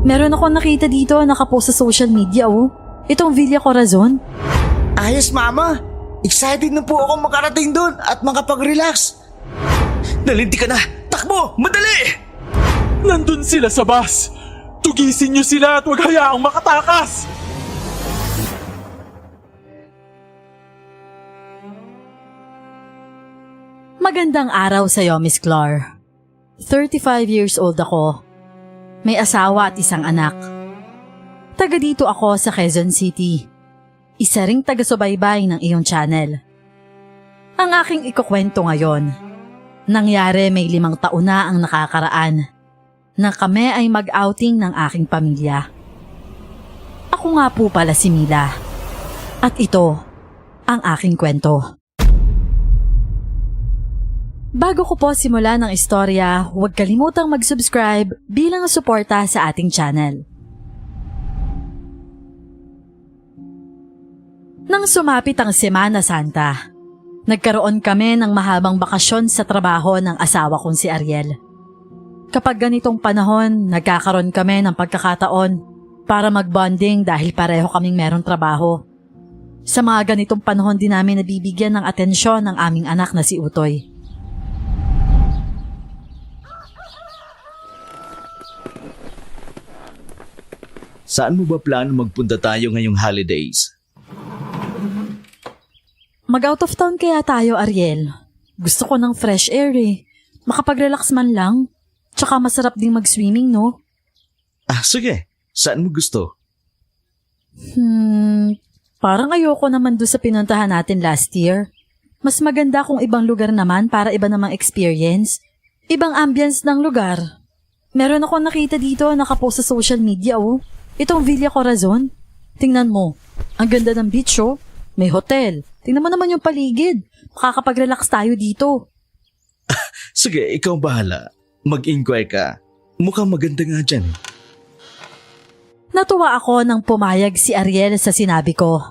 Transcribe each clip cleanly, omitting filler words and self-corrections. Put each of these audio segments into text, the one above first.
Meron akong nakita dito nakapost sa social media Itong Villa Corazon. Ayos mama, excited na po ako makarating doon at makapag-relax. Nalinti ka na, takbo, madali! Nandun sila sa bus! Tugisin niyo sila at huwag hayaang makatakas! Magandang araw sa'yo, Miss Clar. 35 years old ako. May asawa at isang anak. Taga dito ako sa Quezon City. Isa ring taga-subaybay ng iyong channel. Ang aking ikukwento ngayon, nangyari may 5 taon na ang nakakaraan na kami ay mag-outing ng aking pamilya. Ako nga po pala si Mila. At ito ang aking kwento. Bago ko po simulan ang istorya, huwag kalimutang mag-subscribe bilang suporta sa ating channel. Nang sumapit ang Semana Santa, nagkaroon kami ng mahabang bakasyon sa trabaho ng asawa kong si Ariel. Kapag ganitong panahon, nagkakaroon kami ng pagkakataon para mag-bonding dahil pareho kaming merong trabaho. Sa mga ganitong panahon din namin nabibigyan ng atensyon ng aming anak na si Utoy. Saan mo ba plano magpunta tayo ngayong holidays? Mag-out of town kaya tayo, Ariel. Gusto ko ng fresh air Makapag-relax man lang. Tsaka masarap ding mag-swimming, no? Sige. Saan mo gusto? Parang ayoko naman doon sa pinuntahan natin last year. Mas maganda kung ibang lugar naman para iba namang experience. Ibang ambience ng lugar. Meron akong nakita dito nakapost sa social media, Itong Villa Corazon. Tingnan mo. Ang ganda ng beach, May hotel. Tingnan mo naman yung paligid. Makakapag-relax tayo dito. Sige, ikaw bahala. Mag-inquire ka. Mukhang maganda nga dyan. Natuwa ako nang pumayag si Ariel sa sinabi ko.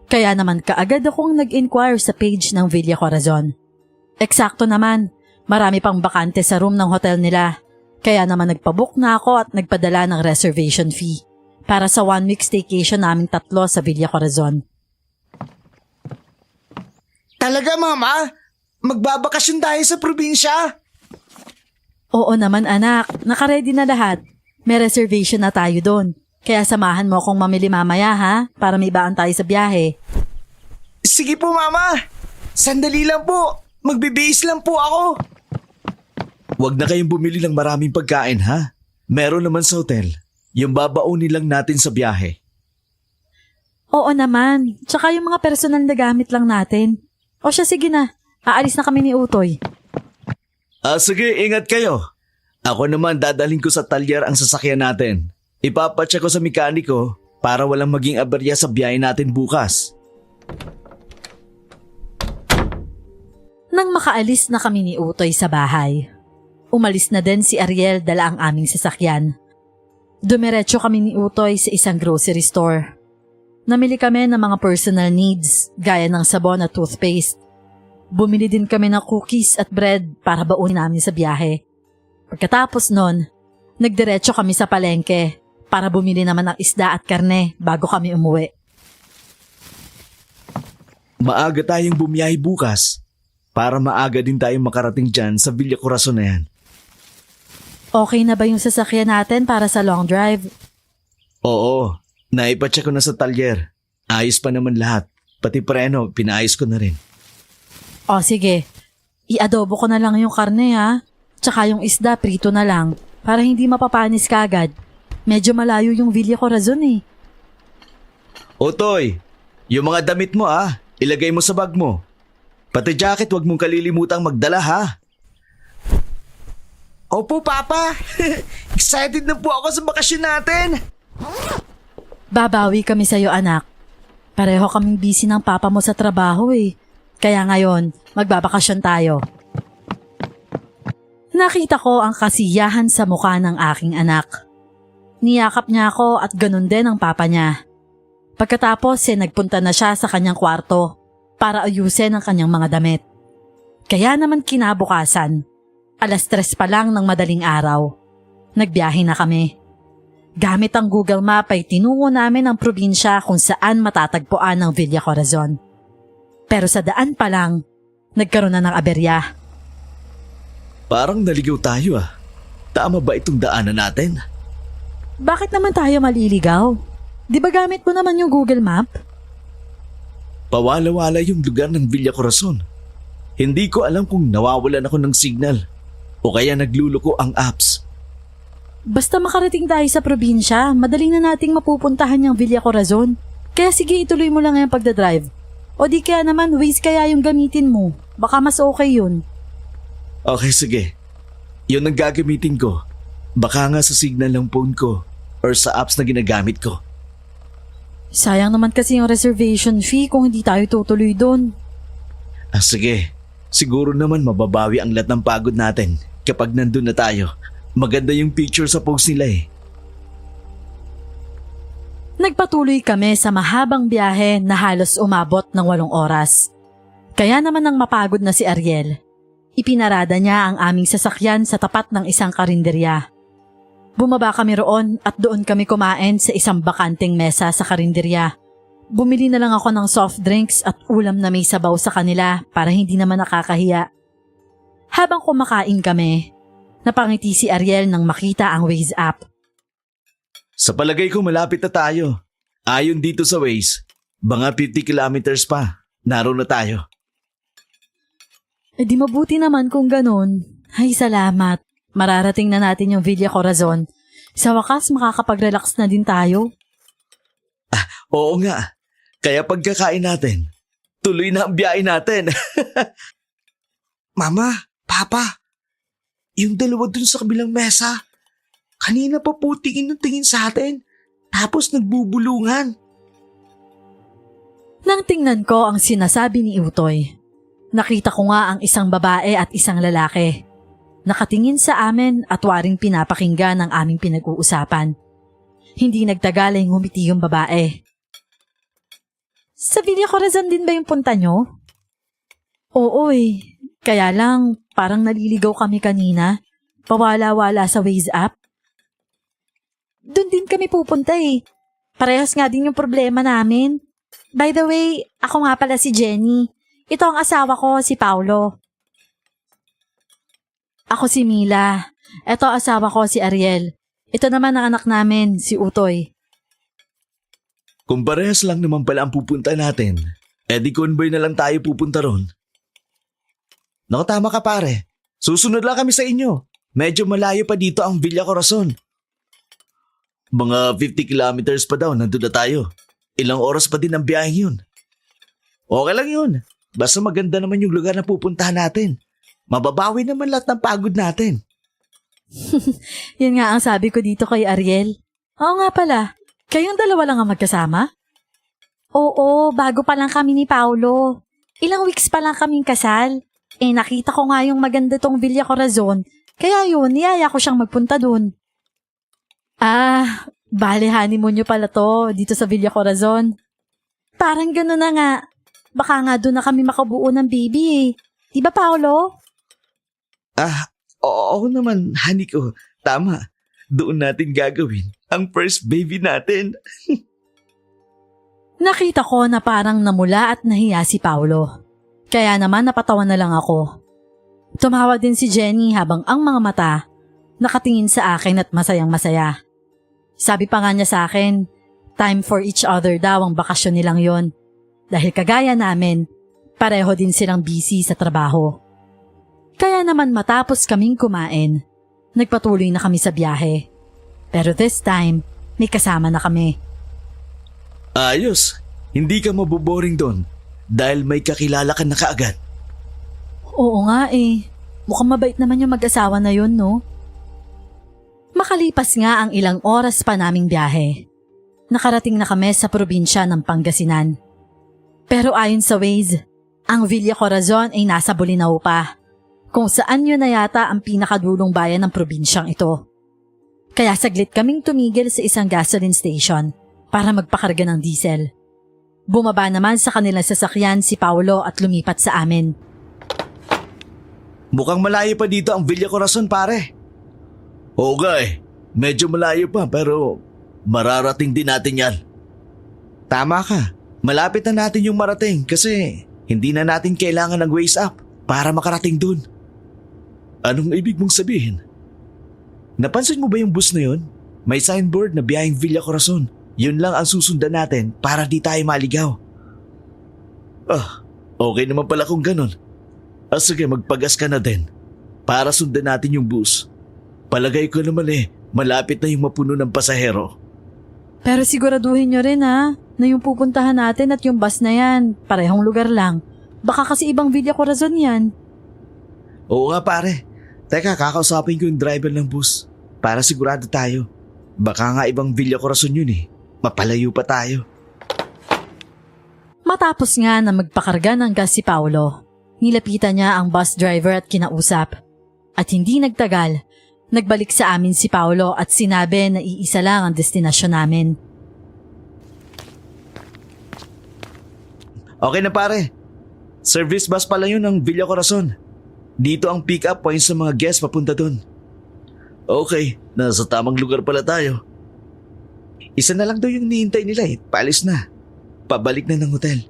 Kaya naman kaagad akong nag-inquire sa page ng Villa Corazon. Eksakto naman, marami pang bakante sa room ng hotel nila. Kaya naman nagpabook na ako at nagpadala ng reservation fee para sa 1-week staycation naming 3 sa Villa Corazon. Talaga mama? Magbabakasyon tayo sa probinsya? Oo naman anak, nakaredy na lahat. May reservation na tayo doon. Kaya samahan mo akong mamili mamaya para may baan tayo sa biyahe. Sige po mama, sandali lang po. Magbibihis lang po ako. Huwag na kayong bumili ng maraming pagkain Meron naman sa hotel. Yung babaunin lang natin sa biyahe. Oo naman, tsaka yung mga personal na gamit lang natin. O siya sige na, aalis na kami ni Utoy. Sige, ingat kayo. Ako naman dadalhin ko sa talyer ang sasakyan natin. Ipapacheck ko sa mekaniko para walang maging aberya sa biyahe natin bukas. Nang makaalis na kami ni Utoy sa bahay, umalis na din si Ariel dala ang aming sasakyan. Dumiretso kami ni Utoy sa isang grocery store. Namili kami ng mga personal needs gaya ng sabon at toothpaste. Bumili din kami ng cookies at bread para baunin namin sa biyahe. Pagkatapos nun, nagdiretso kami sa palengke para bumili naman ng isda at karne bago kami umuwi. Maaga tayong bumiyahe bukas para maaga din tayong makarating dyan sa Villa Corazon na yan. Okay na ba yung sasakyan natin para sa long drive? Oo, naipacheck ko na sa talyer. Ayos pa naman lahat. Pati preno, pinaayos ko na rin. O sige, i-adobo ko na lang yung karne Tsaka yung isda prito na lang para hindi mapapanis kagad. Medyo malayo yung Villa Corazon Otoy, yung mga damit mo ilagay mo sa bag mo. Pati jacket wag mong kalilimutang magdala Opo, Papa. Excited na po ako sa bakasyon natin. Babawi kami sa'yo anak. Pareho kaming busy ng papa mo sa trabaho Kaya ngayon, magbabakasyon tayo. Nakita ko ang kasiyahan sa mukha ng aking anak. Niyakap niya ako at ganun din ang papa niya. Pagkatapos nagpunta na siya sa kanyang kwarto para ayusin ang kanyang mga damit. Kaya naman kinabukasan, 3:00 pa lang ng madaling araw. Nagbiyahe na kami. Gamit ang Google Map ay tinungo namin ang probinsya kung saan matatagpuan ang Villa Corazon. Pero sa daan pa lang, nagkaroon na ng aberya. Parang naligaw tayo ah. Tama ba itong daanan natin? Bakit naman tayo maliligaw? Di ba gamit mo naman yung Google Map? Pawala-wala yung lugar ng Villa Corazon. Hindi ko alam kung nawawalan ako ng signal o kaya nagluluko ang apps. Basta makarating tayo sa probinsya, madali na nating mapupuntahan yung Villa Corazon. Kaya sige, ituloy mo lang yung pagdadrive. O di kaya naman, Waze kaya yung gamitin mo. Baka mas okay yun. Okay, sige. Yun ang gagamitin ko. Baka nga sa signal ng phone ko or sa apps na ginagamit ko. Sayang naman kasi yung reservation fee kung hindi tayo tutuloy doon. Sige. Siguro naman mababawi ang lahat ng pagod natin kapag nandun na tayo. Maganda yung picture sa post nila eh. Nagpatuloy kami sa mahabang biyahe na halos umabot ng 8 oras. Kaya naman nang mapagod na si Ariel, ipinarada niya ang aming sasakyan sa tapat ng isang karinderya. Bumaba kami roon at doon kami kumain sa isang bakanteng mesa sa karinderya. Bumili na lang ako ng soft drinks at ulam na may sabaw sa kanila para hindi naman nakakahiya. Habang kumakain kami, napangiti si Ariel nang makita ang Waze app. Sa palagay ko malapit na tayo. Ayon dito sa Waze, mga 50 kilometers pa. Naroon na tayo. Eh di mabuti naman kung ganun. Ay salamat. Mararating na natin yung Villa Corazon. Sa wakas makakapag-relax na din tayo. Oo nga. Kaya pagkakain natin, tuloy na ang biyahe natin. Mama, Papa, yung dalawa dun sa kabilang mesa, kanina pa po tingin ng tingin sa atin, tapos nagbubulungan. Nang tingnan ko ang sinasabi ni Utoy, nakita ko nga ang isang babae at isang lalaki. Nakatingin sa amin at waring pinapakinggan ang aming pinag-uusapan. Hindi nagtagal ay ngumiti yung babae. Sa Villa Corazon din ba yung punta nyo? Oo eh. Kaya lang, parang naliligaw kami kanina. Pawala-wala sa Waze app. Doon din kami pupunta eh. Parehas nga din yung problema namin. By the way, ako nga pala si Jenny. Ito ang asawa ko, si Paulo. Ako si Mila. Ito asawa ko, si Ariel. Ito naman ang anak namin, si Utoy. Kung parehas lang naman pala ang pupunta natin, edi convoy na lang tayo pupunta ron. Naku, tama ka pare. Susunod lang kami sa inyo. Medyo malayo pa dito ang Villa Corazon. Mga 50 kilometers pa daw, nandun na tayo. Ilang oras pa din ang biyahe yun. Okay lang yun. Basta maganda naman yung lugar na pupuntahan natin. Mababawi naman lahat ng pagod natin. Yan nga ang sabi ko dito kay Ariel. Oo nga pala. Kayong dalawa lang ang magkasama? Oo, bago pa lang kami ni Paulo. Ilang weeks pa lang kaming kasal. Eh nakita ko nga yung maganda tong Villa Corazon. Kaya yun, niyaya ko siyang magpunta dun. Bale honeymoon nyo pala to dito sa Villa Corazon. Parang gano'n na nga. Baka nga doon na kami makabuo ng baby eh. Di ba, Paulo? Oo naman, honey ko. Tama. Doon natin gagawin ang first baby natin. Nakita ko na parang namula at nahiya si Paulo. Kaya naman napatawa na lang ako. Tumawa din si Jenny habang ang mga mata nakatingin sa akin at masayang masaya. Sabi pa nga niya sa akin, time for each other daw ang bakasyon nilang yon. Dahil kagaya namin, pareho din silang busy sa trabaho. Kaya naman matapos kaming kumain, nagpatuloy na kami sa biyahe. Pero this time, may kasama na kami. Ayos, hindi ka maboboring doon dahil may kakilala ka na kaagad. Oo nga eh, mukhang mabait naman yung mag-asawa na yun, no? Makalipas nga ang ilang oras pa naming biyahe. Nakarating na kami sa probinsya ng Pangasinan. Pero ayon sa Waze, ang Villa Corazon ay nasa Bolinao pa, kung saan yun na yata ang pinakadulong bayan ng probinsyang ito. Kaya saglit kaming tumigil sa isang gasoline station para magpakarga ng diesel. Bumaba naman sa kanilang sasakyan si Paulo at lumipat sa amin. Mukhang malayo pa dito ang Villa Corazon, pare. Oo nga eh. Medyo malayo pa pero mararating din natin yan. Tama ka. Malapit na natin yung marating kasi hindi na natin kailangan ng ways up para makarating dun. Anong ibig mong sabihin? Napansin mo ba yung bus na yun? May signboard na biyaheng Villa Corazon. Yun lang ang susundan natin para di tayo maligaw. Okay naman pala kung ganun. Sige, magpagas ka na din para sundan natin yung bus. Palagay ko naman malapit na yung mapuno ng pasahero. Pero siguraduhin nyo rin na yung pupuntahan natin at yung bus na yan, parehong lugar lang. Baka kasi ibang Villa Corazon yan. Oo nga pare. Teka, kakausapin ko yung driver ng bus para sigurado tayo. Baka nga ibang Villa Corazon yun Mapalayo pa tayo. Matapos nga na magpakarga ng gas si Paolo, nilapitan niya ang bus driver at kinausap. At hindi nagtagal, nagbalik sa amin si Paolo at sinabi na iisa lang ang destinasyon namin. Okay na pare. Service bus pala yun ng Villa Corazon. Dito ang pick-up point sa mga guests papunta dun. Okay, nasa tamang lugar pala tayo. Isa na lang daw yung nihintay nila Paalis na. Pabalik na ng hotel.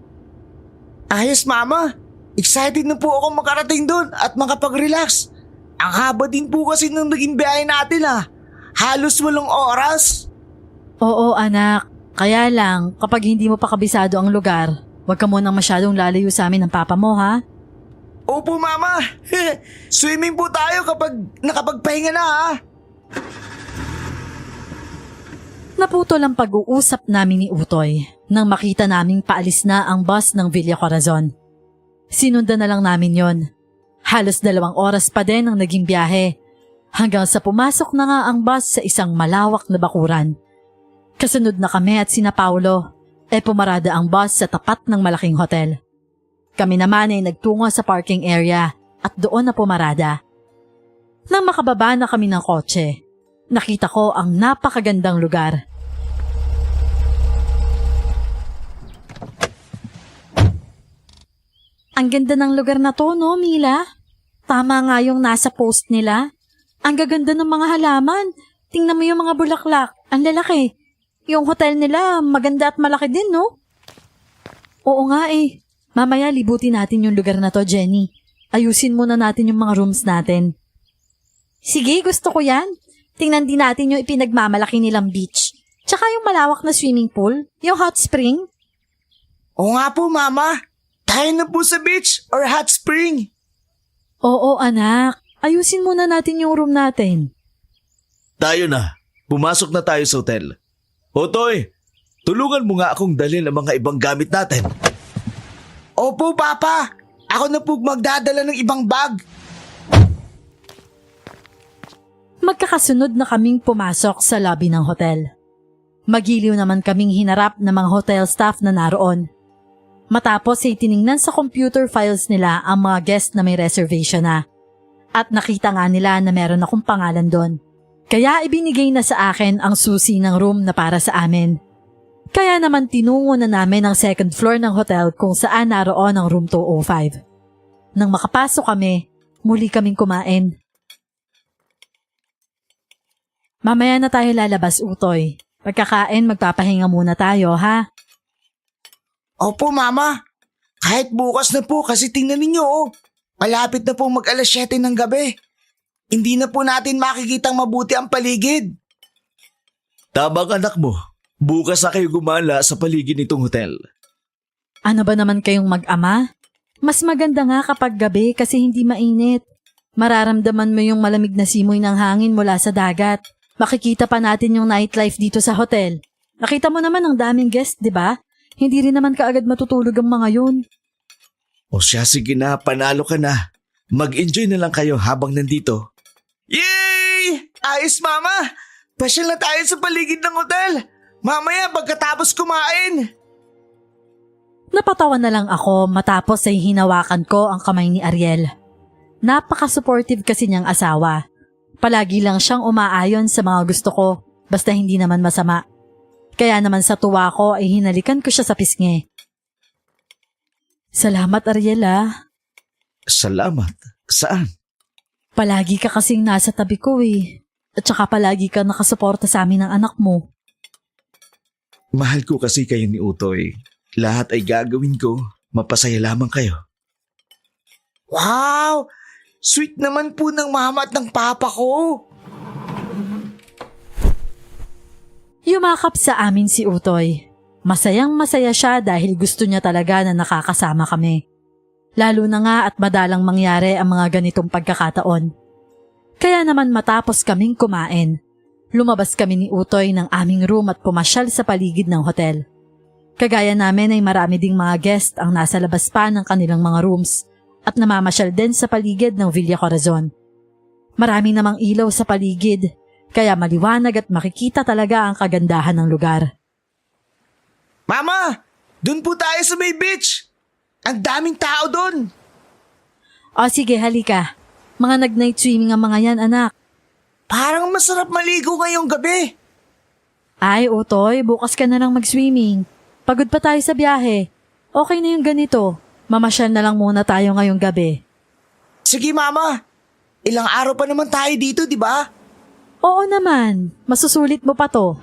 Ayos mama. Excited na po ako makarating dun at makapag-relax. Ang haba din po kasi nung naging biyahe natin Halos walang oras. Oo anak, kaya lang kapag hindi mo pa kabisado ang lugar, huwag ka munang masyadong lalayo sa amin ng papa mo ha. Opo mama. Swimming po tayo kapag nakapagpahinga na Naputol ang pag-uusap namin ni Utoy nang makita naming paalis na ang bus ng Villa Corazon. Sinundan na lang namin yon. Halos 2 oras pa din ang naging biyahe hanggang sa pumasok na nga ang bus sa isang malawak na bakuran. Kasunod na kami at sina Paolo, pumarada ang bus sa tapat ng malaking hotel. Kami naman ay nagtungo sa parking area at doon na pumarada. Nang makababa na kami ng kotse, nakita ko ang napakagandang lugar. Ang ganda ng lugar na to, no, Mila? Tama nga yung nasa post nila. Ang gaganda ng mga halaman. Tingnan mo yung mga bulaklak. Ang lalaki. Yung hotel nila, maganda at malaki din, no? Oo nga Mamaya libutin natin yung lugar na to, Jenny. Ayusin muna natin yung mga rooms natin. Sige, gusto ko yan. Tingnan din natin yung ipinagmamalaki nilang beach. Tsaka yung malawak na swimming pool, yung hot spring. Oo nga po mama. Tayo na po sa beach or hot spring. Oo anak, ayusin muna natin yung room natin. Tayo na. Pumasok na tayo sa hotel. Otoy, tulungan mo nga akong dalhin ang mga ibang gamit natin. Opo, Papa. Ako na po magdadala ng ibang bag. Magkakasunod na kaming pumasok sa lobby ng hotel. Magiliw naman kaming hinarap ng mga hotel staff na naroon. Matapos ay tiningnan sa computer files nila ang mga guest na may reservation na. At nakita nga nila na meron akong pangalan doon. Kaya ibinigay na sa akin ang susi ng room na para sa amin. Kaya naman tinungo na namin ang second floor ng hotel kung saan naroon ang room 205. Nang makapasok kami, muli kaming kumain. Mamaya na tayo lalabas, Utoy. Pagkakain, magpapahinga muna tayo, ha? Opo, Mama. Kahit bukas na po kasi tingnan ninyo malapit na po mag-alas 7 ng gabi. Hindi na po natin makikitang mabuti ang paligid. Tabang anak mo. Bukas na kayo gumala sa paligid nitong hotel. Ano ba naman kayong mag-ama? Mas maganda nga kapag gabi kasi hindi mainit. Mararamdaman mo yung malamig na simoy ng hangin mula sa dagat. Makikita pa natin yung nightlife dito sa hotel. Nakita mo naman ang daming guest, di ba? Hindi rin naman kaagad matutulog ang mga yun. O siya, sige na, panalo ka na. Mag-enjoy na lang kayo habang nandito. Yay! Ayos, Mama! Pasyal na tayo sa paligid ng hotel. Mamaya pagkatapos kumain. Napatawa na lang ako matapos ay hinawakan ko ang kamay ni Ariel. Napaka-supportive kasi niyang asawa. Palagi lang siyang umaayon sa mga gusto ko, basta hindi naman masama. Kaya naman sa tuwa ko ay hinalikan ko siya sa pisngi. Salamat, Ariel Salamat? Saan? Palagi ka kasing nasa tabi ko . At saka palagi ka nakasuporta sa amin ng anak mo. Mahal ko kasi kayo ni Utoy. Lahat ay gagawin ko. Mapasaya lamang kayo. Wow! Sweet naman po ng mama at ng papa ko. Yumakap sa amin si Utoy. Masayang masaya siya dahil gusto niya talaga na nakakasama kami. Lalo na nga at madalang mangyari ang mga ganitong pagkakataon. Kaya naman matapos kaming kumain, lumabas kami ni Utoy ng aming room at pumasyal sa paligid ng hotel. Kagaya namin ay marami ding mga guest ang nasa labas pa ng kanilang mga rooms at namamasyal din sa paligid ng Villa Corazon. Marami namang ilaw sa paligid, kaya maliwanag at makikita talaga ang kagandahan ng lugar. Mama! Dun po tayo sa may beach! Ang daming tao dun! O sige, halika. Mga nag-night swimming ang mga yan, anak. Parang masarap maligo ngayong gabi. Ay, Utoy, bukas ka na lang mag-swimming. Pagod pa tayo sa biyahe. Okay na yung ganito. Mamasyal na lang muna tayo ngayong gabi. Sige mama, ilang araw pa naman tayo dito, di ba? Oo naman, masusulit mo pa to.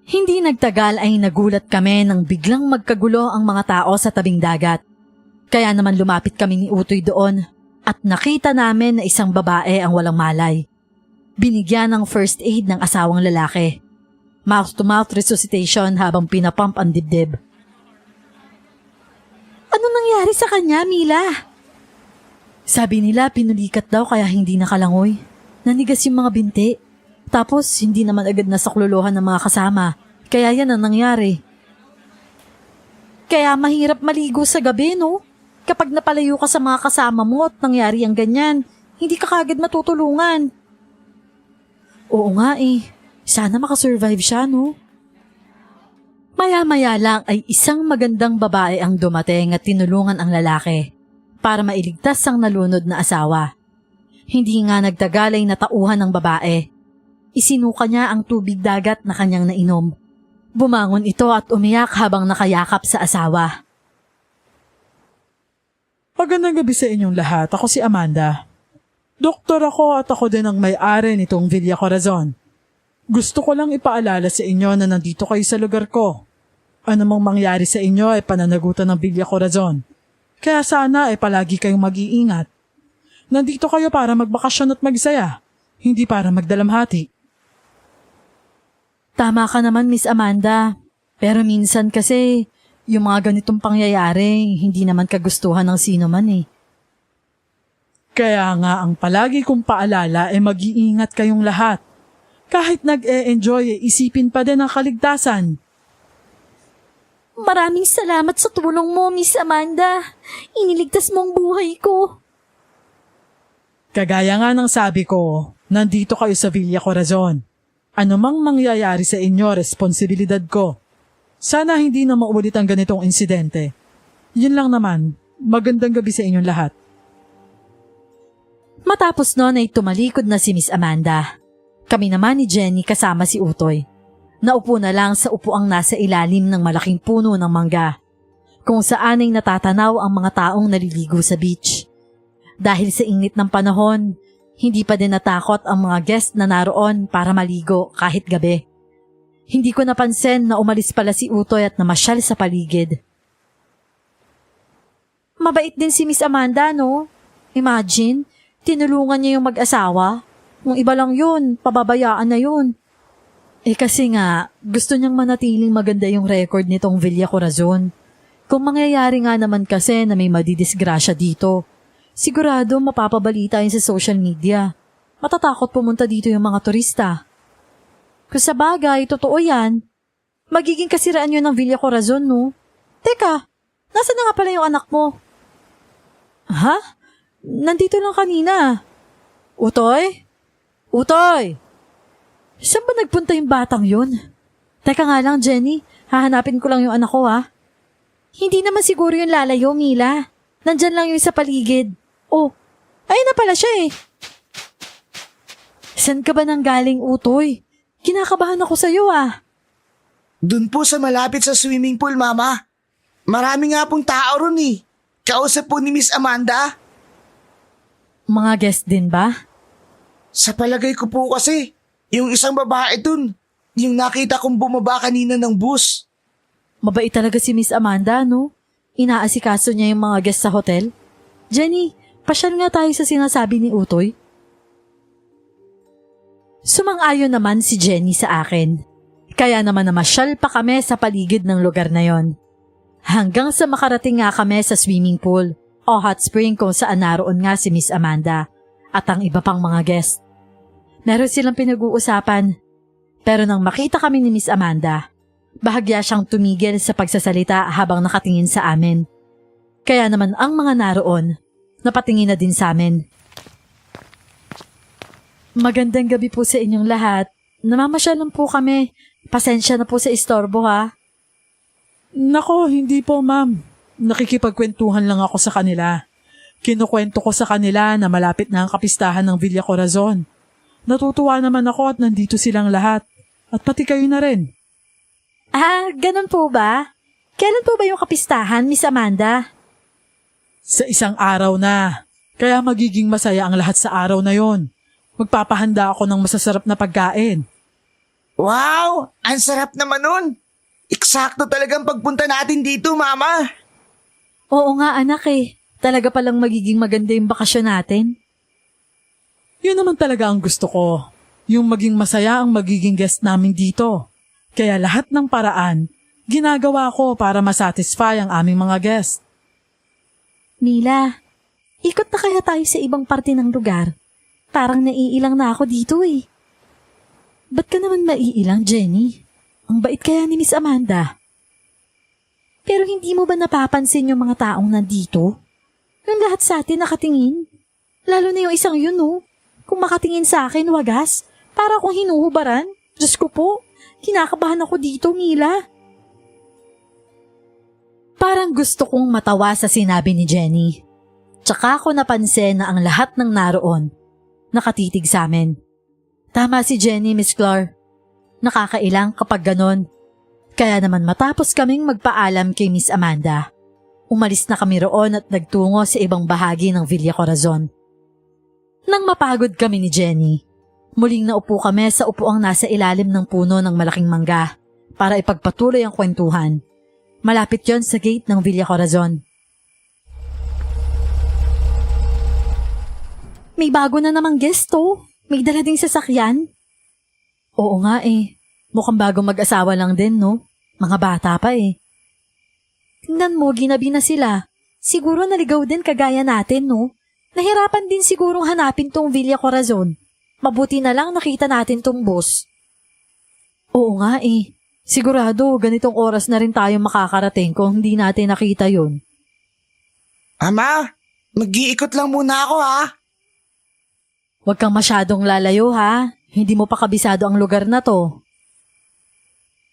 Hindi nagtagal ay nagulat kami nang biglang magkagulo ang mga tao sa tabing dagat. Kaya naman lumapit kami ni Utoy doon at nakita namin na isang babae ang walang malay. Binigyan ng first aid ng asawang lalaki. Mouth-to-mouth resuscitation habang pinapump ang dibdib. Ano nangyari sa kanya, Mila? Sabi nila pinulikat daw kaya hindi nakalangoy. Nanigas yung mga binti. Tapos hindi naman agad nasakluluhan ng mga kasama. Kaya yan ang nangyari. Kaya mahirap maligo sa gabi, no? Kapag napalayo ka sa mga kasama mo at nangyari ang ganyan, hindi ka kagad matutulungan. Oo nga eh. Sana makasurvive siya, no? Maya-maya lang ay isang magandang babae ang dumating at tinulungan ang lalaki para mailigtas ang nalunod na asawa. Hindi nga nagtagal ay natauhan ng babae. Isinuka niya ang tubig dagat na kanyang nainom. Bumangon ito at umiyak habang nakayakap sa asawa. Magandang gabi sa inyong lahat. Ako si Amanda. Doktor ako at ako din ang may-ari nitong Villa Corazon. Gusto ko lang ipaalala sa inyo na nandito kayo sa lugar ko. Ano mang mangyari sa inyo ay pananagutan ng Villa Corazon. Kaya sana ay palagi kayong mag-iingat. Nandito kayo para magbakasyon at magsaya, hindi para magdalamhati. Tama ka naman, Miss Amanda. Pero minsan kasi, yung mga ganitong pangyayari, hindi naman kagustuhan ng sino man eh. Kaya nga ang palagi kong paalala ay mag-iingat kayong lahat. Kahit nag-e-enjoy, isipin pa din ang kaligtasan. Maraming salamat sa tulong mo, Miss Amanda. Iniligtas mo ang buhay ko. Kagaya nga ng sabi ko, nandito kayo sa Villa Corazon. Ano mang mangyayari sa inyo, responsibilidad ko. Sana hindi na maulit ang ganitong insidente. Yun lang naman, magandang gabi sa inyong lahat. Matapos noon ay tumalikod na si Miss Amanda. Kami naman ni Jenny kasama si Utoy. Naupo na lang sa upuang nasa ilalim ng malaking puno ng mangga, kung saan ay natatanaw ang mga taong naliligo sa beach. Dahil sa init ng panahon, hindi pa din natakot ang mga guest na naroon para maligo kahit gabi. Hindi ko napansin na umalis pala si Utoy at namasyal sa paligid. Mabait din si Miss Amanda, no? Imagine, tinulungan niya yung mag-asawa. Kung iba lang yun, pababayaan na yun. Eh kasi nga, gusto niyang manatiling maganda yung record nitong Villa Corazon. Kung mangyayari nga naman kasi na may madidisgrasya dito, sigurado mapapabalita yun sa social media. Matatakot pumunta dito yung mga turista. Kung sa bagay, totoo yan. Magiging kasiraan yun ng Villa Corazon, no? Teka, nasa na nga pala yung anak mo? Ha? Nandito lang kanina. Utoy? Utoy! Saan ba nagpunta yung batang yun? Teka nga lang, Jenny. Hahanapin ko lang yung anak ko, ha? Hindi naman siguro yung lalayo, Mila. Nandyan lang yung sa paligid. Oh, ayun na pala siya eh. Saan ka ba nang galing, Utoy? Kinakabahan ako sa'yo, ah. Dun po sa malapit sa swimming pool, Mama. Marami nga pong tao ron eh. Kausap po ni Miss Amanda. Mga guest din ba? Sa palagay ko po kasi, yung isang babae dun, yung nakita kong bumaba kanina ng bus. Mabait talaga si Miss Amanda, no? Inaasikaso niya yung mga guest sa hotel. Jenny, pasyal nga tayo sa sinasabi ni Utoy. Sumang-ayon naman si Jenny sa akin. Kaya naman namasyal pa kami sa paligid ng lugar na yon. Hanggang sa makarating nga kami sa swimming pool o hot spring kung saan naroon nga si Miss Amanda at ang iba pang mga guest. Meron silang pinag-uusapan. Pero nang makita kami ni Miss Amanda, bahagya siyang tumigil sa pagsasalita habang nakatingin sa amin. Kaya naman ang mga naroon, napatingin na din sa amin. Magandang gabi po sa inyong lahat. Namamasyal lang po kami. Pasensya na po sa istorbo ha. Nako, hindi po ma'am. Nakikipagkwentuhan lang ako sa kanila. Kinukwento ko sa kanila na malapit na ang kapistahan ng Villa Corazon. Natutuwa naman ako at nandito silang lahat. At pati kayo na rin. Ah, ganun po ba? Kailan po ba yung kapistahan, Miss Amanda? Sa isang araw na. Kaya magiging masaya ang lahat sa araw na yon. Magpapahanda ako ng masasarap na pagkain. Wow! Ang sarap naman nun! Eksakto talagang pagpunta natin dito, Mama! Oo nga anak eh. Talaga palang magiging maganda yung bakasyon natin. Yun naman talaga ang gusto ko. Yung maging masaya ang magiging guest namin dito. Kaya lahat ng paraan, ginagawa ko para masatisfy ang aming mga guest. Mila, ikot na kaya tayo sa ibang parte ng lugar? Parang naiilang na ako dito eh. Ba't ka naman maiilang, Jenny? Ang bait kaya ni Miss Amanda. Pero hindi mo ba napapansin yung mga taong nandito? Yung lahat sa atin nakatingin. Lalo na yung isang yun, no? Kung makatingin sa akin, wagas. Para akong hinuhubaran. Diyos ko po, kinakabahan ako dito, Mila. Parang gusto kong matawa sa sinabi ni Jenny. Tsaka ko napansin na ang lahat ng naroon nakatitig sa amin. Tama si Jenny, Miss Clark. Nakakailang kapag ganon. Kaya naman matapos kaming magpaalam kay Miss Amanda, umalis na kami roon at nagtungo sa ibang bahagi ng Villa Corazon. Nang mapagod kami ni Jenny, muling naupo kami sa upuang nasa ilalim ng puno ng malaking mangga para ipagpatuloy ang kwentuhan. Malapit yon sa gate ng Villa Corazon. May bago na namang guest oh. May dala ding sasakyan. Oo nga eh. Mukhang bagong mag-asawa lang din, no? Mga bata pa eh. Tingnan mo, ginabi na sila. Siguro naligaw din kagaya natin, no? Nahirapan din sigurong hanapin tong Villa Corazon. Mabuti na lang nakita natin tong boss. Oo nga eh. Sigurado, ganitong oras na rin tayo makakarating kung hindi natin nakita yun. Ama, mag-iikot lang muna ako ha. Huwag kang masyadong lalayo ha. Hindi mo pa kabisado ang lugar na to.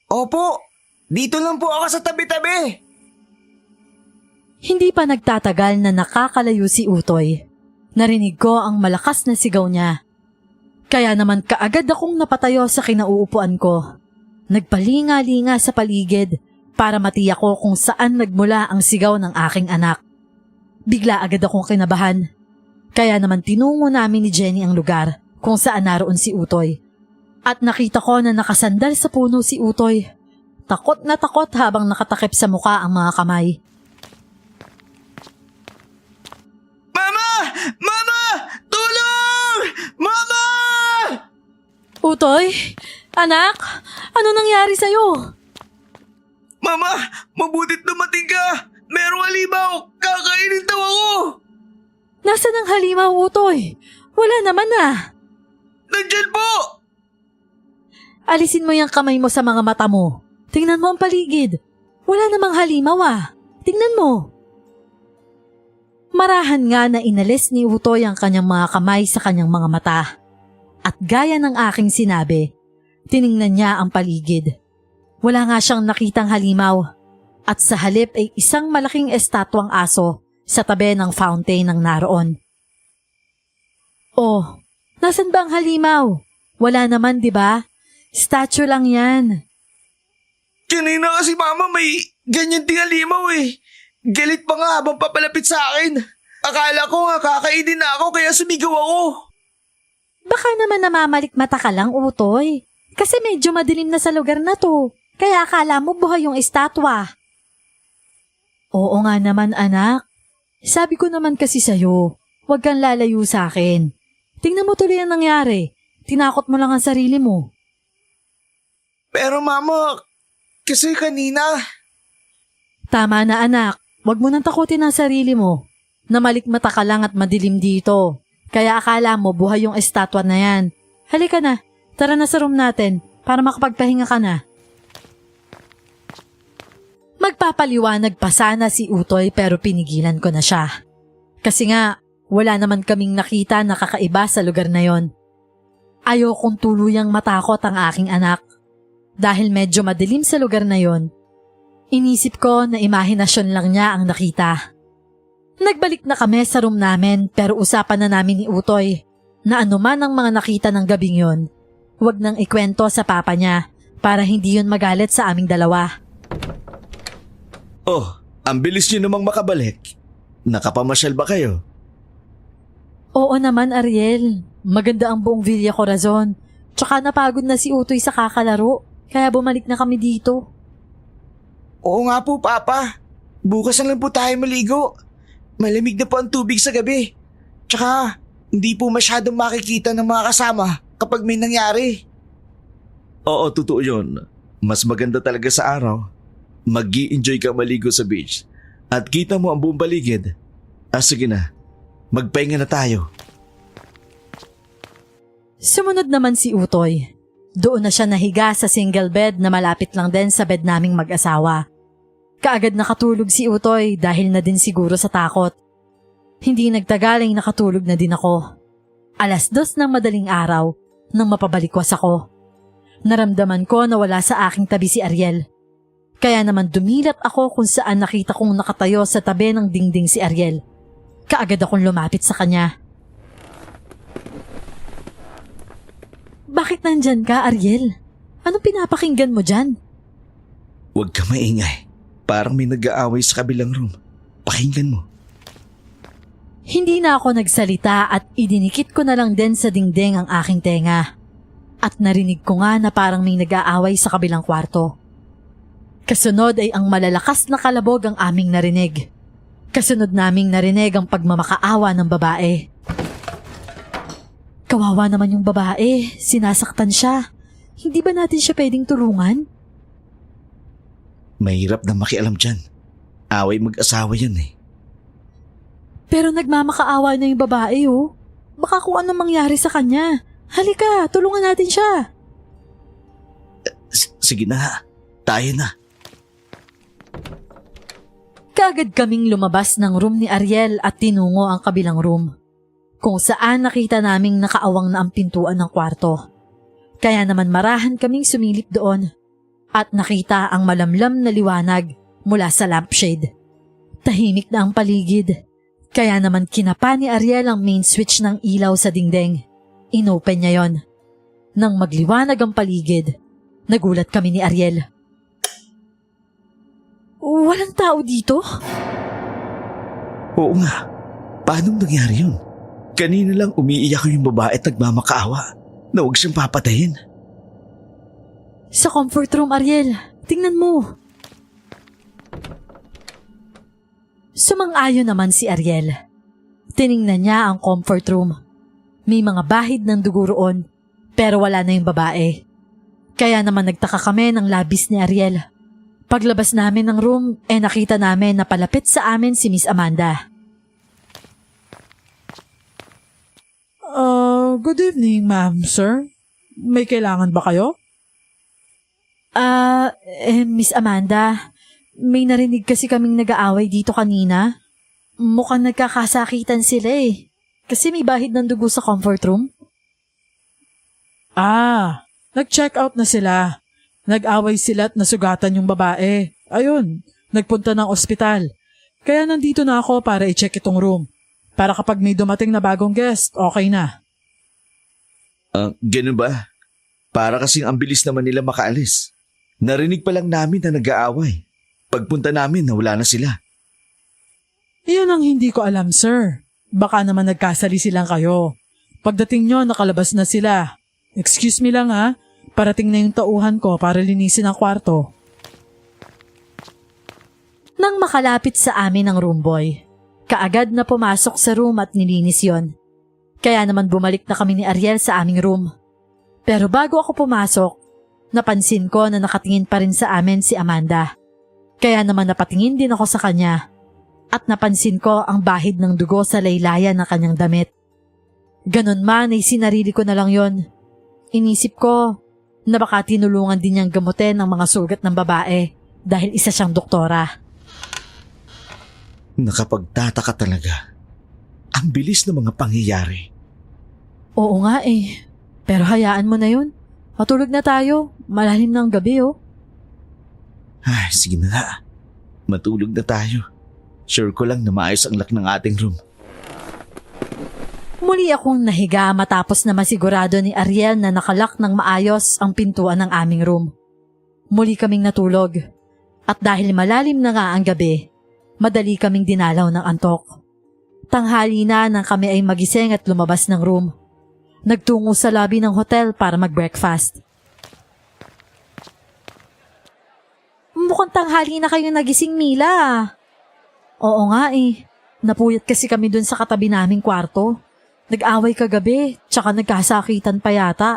Opo, dito lang po ako sa tabi-tabi. Hindi pa nagtatagal na nakakalayo si Utoy. Narinig ko ang malakas na sigaw niya. Kaya naman kaagad akong napatayo sa kinauupuan ko. Nagpalinga-linga sa paligid para matiyak ko kung saan nagmula ang sigaw ng aking anak. Bigla agad akong kinabahan. Kaya naman tinungo namin ni Jenny ang lugar kung saan naroon si Utoy. At nakita ko na nakasandal sa puno si Utoy. Takot na takot habang nakatakip sa muka ang mga kamay. Mama! Mama! Tulong! Mama! Utoy? Anak? Ano nangyari sa'yo? Mama! Mabutit dumating ka! Merong halimaw! Kakainin daw ako! Nasaan ang halimaw, Utoy? Wala naman ah. Nandyan po! Alisin mo yung kamay mo sa mga mata mo. Tingnan mo ang paligid. Wala namang halimaw ah. Tingnan mo. Marahan nga na inalis ni Utoy ang kanyang mga kamay sa kanyang mga mata. At gaya ng aking sinabi, tiningnan niya ang paligid. Wala nga siyang nakitang halimaw. At sa halip ay isang malaking estatwang aso sa tabi ng fountain ng naroon. Oh, nasan ba ang halimaw? Wala naman, di ba? Statue lang yan. Kanina kasi mama may ganyan ting halimaw eh. Galit pa nga habang papalapit sa akin. Akala ko nga kakainin na ako kaya sumigaw ako. Baka naman namamalikmata ka lang, Utoy. Kasi medyo madilim na sa lugar na to. Kaya akala mo buhay yung estatwa. Oo nga naman, anak. Sabi ko naman kasi sa'yo, huwag kang lalayo sa akin. Tingnan mo tuloy ang nangyari. Tinakot mo lang ang sarili mo. Pero Mama, kasi kanina... Tama na, anak. Huwag mo nang takutin ang sarili mo. Namalikmata ka lang at madilim dito. Kaya akala mo buhay yung estatwa na yan. Halika na. Tara na sa room natin para makapagpahinga ka na. Magpapaliwanag pa sana si Utoy pero pinigilan ko na siya. Kasi nga, wala naman kaming nakita na kakaiba sa lugar na yon. Ayokong tuluyang matakot ang aking anak. Dahil medyo madilim sa lugar na yon, inisip ko na imahinasyon lang niya ang nakita. Nagbalik na kami sa room namin pero usapan na namin ni Utoy na anuman ang mga nakita ng gabing yon, huwag nang ikwento sa papa niya para hindi yun magalit sa aming dalawa. Oh, ang bilis niyo namang makabalik. Nakapamasyal ba kayo? Oo naman, Ariel. Maganda ang buong Villa Corazon. Tsaka napagod na si Utoy sa kakalaro kaya bumalik na kami dito. Oo nga po, Papa. Bukas na lang po tayo maligo. Malamig na po ang tubig sa gabi. Tsaka, hindi po masyadong makikita ng mga kasama kapag may nangyari. Oo, totoo yun. Mas maganda talaga sa araw. Mag-i-enjoy ka maligo sa beach. At kita mo ang buong paligid. Sige na, magpahinga na tayo. Sumunod naman si Utoy. Doon na siya nahiga sa single bed na malapit lang din sa bed naming mag-asawa. Kaagad nakatulog si Utoy dahil na din siguro sa takot. Hindi nagtagal ay nakatulog na din ako. 2:00 ng madaling araw nang mapabalikwas ako. Naramdaman ko na wala sa aking tabi si Ariel. Kaya naman dumilat ako kung saan nakita kong nakatayo sa tabi ng dingding si Ariel. Kaagad akong lumapit sa kanya. Bakit nandyan ka, Ariel? Anong pinapakinggan mo dyan? Huwag ka maingay. Parang may nag-aaway sa kabilang room. Pakinggan mo. Hindi na ako nagsalita at idinikit ko na lang din sa dingding ang aking tenga. At narinig ko nga na parang may nag-aaway sa kabilang kwarto. Kasunod ay ang malalakas na kalabog ang aming narinig. Kasunod naming narinig ang pagmamakaawa ng babae. Kawawa naman yung babae, sinasaktan siya. Hindi ba natin siya pwedeng tulungan? Mahirap na makialam dyan. Away mag-asawa yan eh. Pero nagmamakaawa na yung babae oh. Baka kung anong mangyari sa kanya. Halika, tulungan natin siya. Sige na, tayo na. Kaagad kaming lumabas ng room ni Ariel at tinungo ang kabilang room. Kung saan nakita naming nakaawang na ang pintuan ng kwarto. Kaya naman marahan kaming sumilip doon at nakita ang malamlam na liwanag mula sa lampshade. Tahimik na ang paligid. Kaya naman kinapa ni Ariel ang main switch ng ilaw sa dingding. Inopen niya yon. Nang magliwanag ang paligid, nagulat kami ni Ariel. Walang tao dito? Oo nga. Paano nangyari yun? Kanina lang umiiyak yung babae at nagmamakaawa na huwag siyang papatayin. Sa comfort room, Ariel. Tingnan mo. Sumang-ayon naman si Ariel. Tiningnan niya ang comfort room. May mga bahid ng dugo roon, pero wala na yung babae. Kaya naman nagtaka kami ng labis ni Ariel. Paglabas namin ng room, nakita namin na palapit sa amin si Miss Amanda. Good evening, ma'am, sir. May kailangan ba kayo? Miss Amanda, may narinig kasi kaming nag-aaway dito kanina. Mukhang nagkakasakitan sila eh. Kasi may bahid ng dugo sa comfort room. Nag-check out na sila. Nag-away sila at nasugatan yung babae. Ayun, nagpunta ng ospital. Kaya nandito na ako para i-check itong room. Para kapag may dumating na bagong guest, okay na. Ganun ba? Para kasing ang bilis naman nila makaalis. Narinig pa lang namin na nag-aaway. Pagpunta namin, wala na sila. Iyon ang hindi ko alam, sir. Baka naman nagkasali silang kayo. Pagdating nyo, nakalabas na sila. Excuse me lang ha, parating na yung tauhan ko para linisin ang kwarto. Nang makalapit sa amin ang room boy, kaagad na pumasok sa room at nilinis yon. Kaya naman bumalik na kami ni Ariel sa aming room. Pero bago ako pumasok, napansin ko na nakatingin pa rin sa amin si Amanda. Kaya naman napatingin din ako sa kanya. At napansin ko ang bahid ng dugo sa laylayan ng kanyang damit. Ganon man ay sinarili ko na lang yon. Inisip ko na baka tinulungan din niyang gamutin ang mga sugat ng babae dahil isa siyang doktora. Nakapagtataka talaga. Ang bilis ng mga pangyayari. Oo nga eh. Pero hayaan mo na yun. Matulog na tayo. Malalim ng gabi oh. Ay, sige na nga. Matulog na tayo. Sure ko lang na maayos ang lock ng ating room. Muli akong nahiga matapos na masigurado ni Ariel na nakalak ng maayos ang pintuan ng aming room. Muli kaming natulog. At dahil malalim na nga ang gabi, madali kaming dinalaw ng antok. Tanghali na nang kami ay magising at lumabas ng room. Nagtungo sa lobby ng hotel para mag-breakfast. Mukhang tanghali na kayo nagising, Mila. Oo nga eh. Napuyat kasi kami dun sa katabi naming kwarto. Nag-away kagabi, tsaka nagkasakitan pa yata.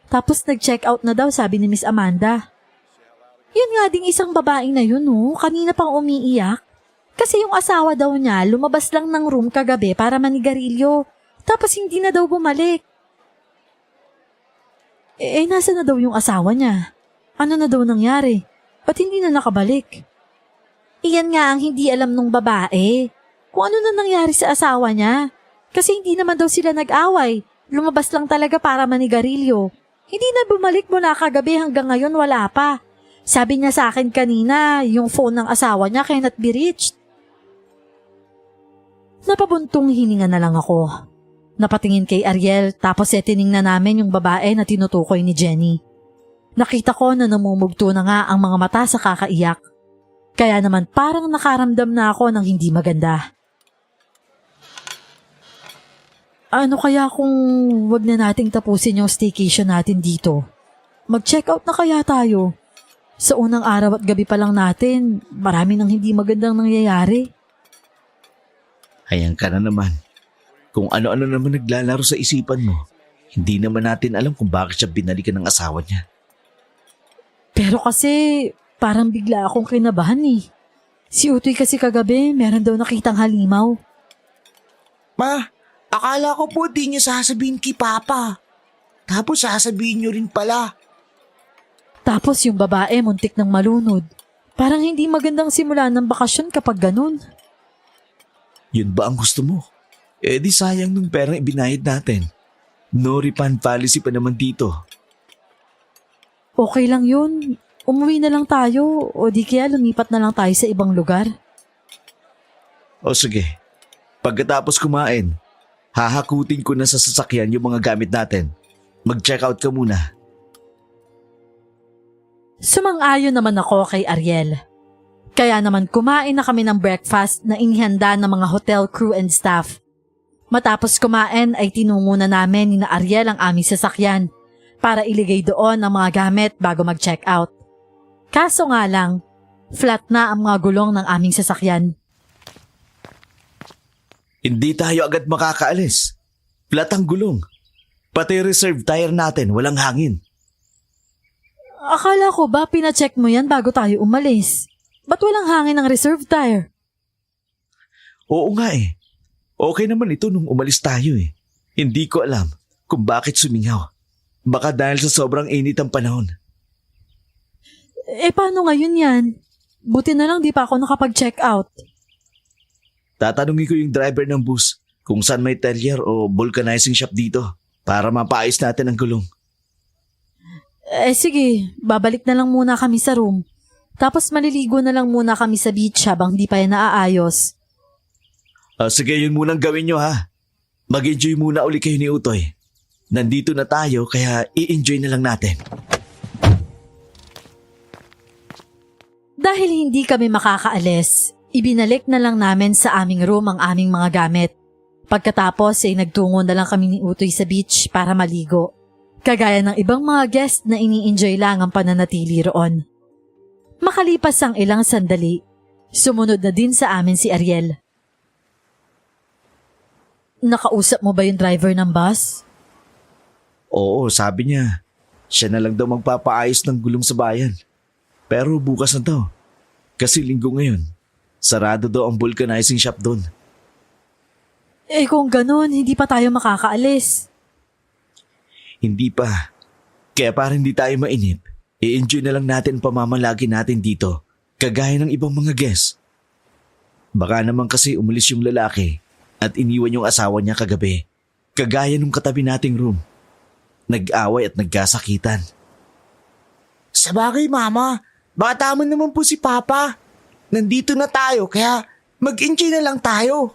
Tapos nag-check out na daw, sabi ni Miss Amanda. Yun nga ding isang babae na yun oh, kanina pang umiiyak. Kasi yung asawa daw niya lumabas lang ng room kagabi para manigarilyo. Tapos hindi na daw bumalik. Nasa na daw yung asawa niya? Ano na daw nangyari? Ba't hindi na nakabalik? Iyan nga ang hindi alam nung babae. Kung ano na nangyari sa asawa niya. Kasi hindi naman daw sila nag-away. Lumabas lang talaga para manigarilyo. Hindi na bumalik mula kagabi hanggang ngayon wala pa. Sabi niya sa akin kanina, yung phone ng asawa niya cannot be reached. Napabuntong hininga na lang ako. Napatingin kay Ariel tapos tiningnan namin yung babae na tinutukoy ni Jenny. Nakita ko na namumugto na nga ang mga mata sa kakaiyak. Kaya naman parang nakaramdam na ako ng hindi maganda. Ano kaya kung wag na nating tapusin yung staycation natin dito? Mag-check out na kaya tayo? Sa unang araw at gabi pa lang natin, marami nang hindi magandang nangyayari. Hayang ka na naman. Kung ano-ano naman naglalaro sa isipan mo, hindi naman natin alam kung bakit siya binalikan ng asawa niya. Pero kasi parang bigla akong kinabahan eh. Si Utoy kasi kagabi meron daw nakitang halimaw. Ma, akala ko po di niyo sasabihin kay Papa. Tapos sasabihin niyo rin pala. Tapos yung babae muntik ng malunod. Parang hindi magandang simula ng bakasyon kapag ganun. Yun ba ang gusto mo? Di sayang nung perang ibinayad natin. No refund policy pa naman dito. Okay lang yun. Umuwi na lang tayo o di kaya lumipat na lang tayo sa ibang lugar. O sige, pagkatapos kumain, hahakutin ko na sa sasakyan yung mga gamit natin. Mag-check out ka muna. Sumang-ayon naman ako kay Ariel. Kaya naman kumain na kami ng breakfast na inihanda ng mga hotel crew and staff. Matapos kumain ay tinungo na namin ni Ariel ang aming sasakyan para iligay doon ang mga gamit bago mag-check out. Kaso nga lang, flat na ang mga gulong ng aming sasakyan. Hindi tayo agad makakaalis. Flat ang gulong. Pati reserve tire natin, walang hangin. Akala ko ba pina-check mo yan bago tayo umalis? Ba't walang hangin ng reserve tire? Oo nga eh. Okay naman ito nung umalis tayo eh. Hindi ko alam kung bakit sumingaw. Baka dahil sa sobrang init ang panahon. Paano ngayon yan? Buti na lang di pa ako nakapag-check out. Tatanungin ko yung driver ng bus kung saan may telyer o vulcanizing shop dito para mapaayos natin ang gulong. Sige, babalik na lang muna kami sa room. Tapos maliligo na lang muna kami sa beach habang di pa yan naaayos. Sige, yun munang gawin nyo ha. Mag-enjoy muna uli kayo ni Utoy. Nandito na tayo kaya i-enjoy na lang natin. Dahil hindi kami makakaalis, ibinalik na lang namin sa aming room ang aming mga gamit. Pagkatapos ay nagtungo na lang kami ni Utoy sa beach para maligo. Kagaya ng ibang mga guest na ini-enjoy lang ang pananatili roon. Makalipas ang ilang sandali, sumunod na din sa amin si Ariel. Nakausap mo ba yung driver ng bus? Oo, sabi niya. Siya na lang daw magpapaayos ng gulong sa bayan. Pero bukas na daw. Kasi linggo ngayon. Sarado daw ang vulcanizing shop doon. Eh kung ganun, hindi pa tayo makakaalis. Hindi pa. Kaya para hindi tayo mainip, i-enjoy na lang natin pamamalagi natin dito. Kagaya ng ibang mga guests. Baka naman kasi umalis yung lalaki at iniwan yung asawa niya kagabi. Kagaya nung katabi nating room. Nag-away at nagkasakitan. Sabagay, Mama. Baka tama naman po si Papa. Nandito na tayo, kaya mag-enjoy na lang tayo.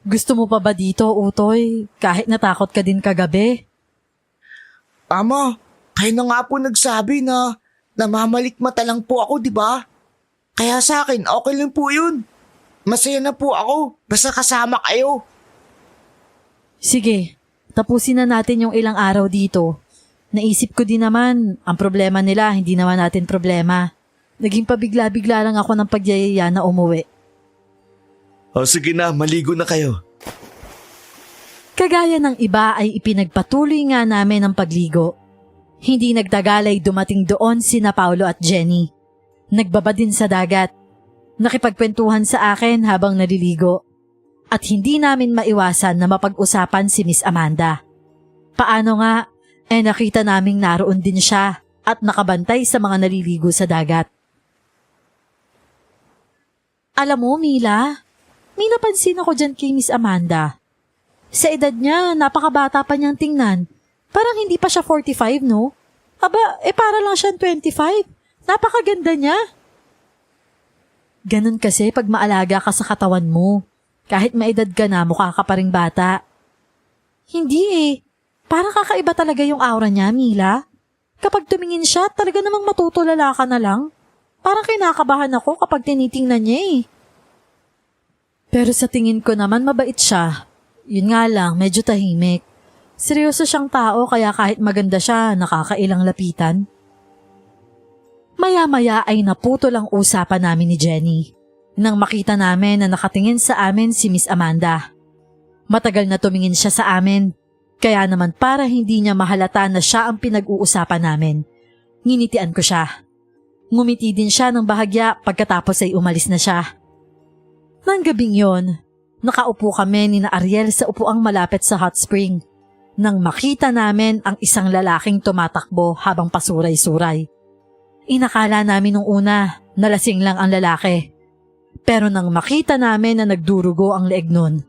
Gusto mo pa ba dito, Utoy? Kahit natakot ka din kagabi? Ama, kayo na nga po nagsabi na namamalikmata lang po ako, di ba? Kaya sa akin, okay lang po yun. Masaya na po ako, basta kasama kayo. Sige, tapusin na natin yung ilang araw dito. Naisip ko din naman, ang problema nila, hindi naman natin problema. Naging pabigla-bigla lang ako ng pagyayaya na umuwi. O sige na, maligo na kayo. Kagaya ng iba ay ipinagpatuloy nga namin ang pagligo. Hindi nagtagal ay dumating doon sina Paulo at Jenny. Nagbaba din sa dagat. Nakipagkwentuhan sa akin habang naliligo. At hindi namin maiwasan na mapag-usapan si Miss Amanda. Paano nga, nakita naming naroon din siya at nakabantay sa mga naliligo sa dagat. Alam mo, Mila, may napansin ako dyan kay Miss Amanda. Sa edad niya, napakabata pa niyang tingnan. Parang hindi pa siya 45, no? Aba, para lang siyang 25. Napakaganda niya. Ganun kasi pag maalaga ka sa katawan mo. Kahit maedad ka na, mukha ka pa ring bata. Hindi eh. Parang kakaiba talaga yung aura niya, Mila. Kapag tumingin siya, talaga namang matutulala ka na lang. Parang kinakabahan ako kapag tinitingnan niya eh. Pero sa tingin ko naman mabait siya. Yun nga lang, medyo tahimik. Seryoso siyang tao kaya kahit maganda siya, nakakailang lapitan. Maya-maya ay naputol ang usapan namin ni Jenny. Nang makita namin na nakatingin sa amin si Miss Amanda. Matagal na tumingin siya sa amin. Kaya naman para hindi niya mahalata na siya ang pinag-uusapan namin. Nginitian ko siya. Ngumiti din siya ng bahagya pagkatapos ay umalis na siya. Nang gabing yon, nakaupo kami ni na Ariel sa upuang malapit sa hot spring. Nang makita namin ang isang lalaking tumatakbo habang pasuray-suray. Inakala namin nung una, nalasing lang ang lalaki. Pero nang makita namin na nagdurugo ang leeg nun,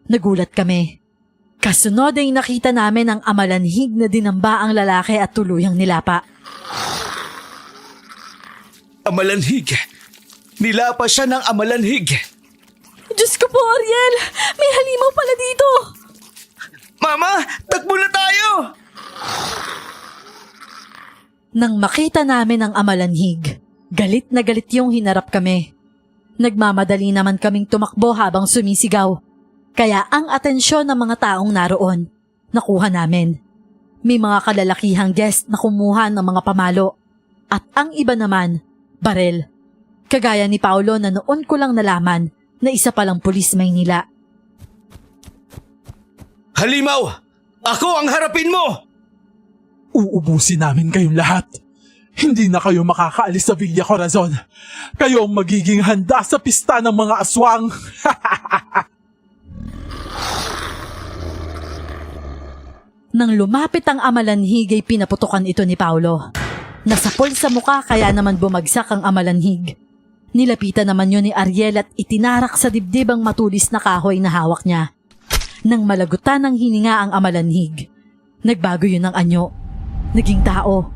nagulat kami. Kasunod ay nakita namin ang amalanhig na dinamba ang lalaki at tuluyang nilapa. Amalanhig! Nilapa siya ng amalanhig! Diyos ko po, Ariel! May halimaw pala dito! Mama, takbo na tayo! Nang makita namin ang amalanhig, galit na galit yung hinarap kami. Nagmamadali naman kaming tumakbo habang sumisigaw. Kaya ang atensyon ng mga taong naroon, nakuha namin. May mga kalalakihang guest na kumuha ng mga pamalo. At ang iba naman, barel. Kagaya ni Paulo na noon ko lang nalaman na isa palang pulis Maynila. Halimaw! Ako ang harapin mo! Uubusin namin kayong lahat. Hindi na kayo makakaalis sa Villa Corazon. Kayo ang magiging handa sa pista ng mga aswang. Nang lumapit ang amalanhig ay pinaputukan ito ni Paulo. Nasapol sa muka kaya naman bumagsak ang amalanhig. Nilapitan naman yun ni Ariel at itinarak sa dibdib ang matulis na kahoy na hawak niya. Nang malagutan ng hininga ang amalanhig, nagbago yun ng anyo. Naging tao.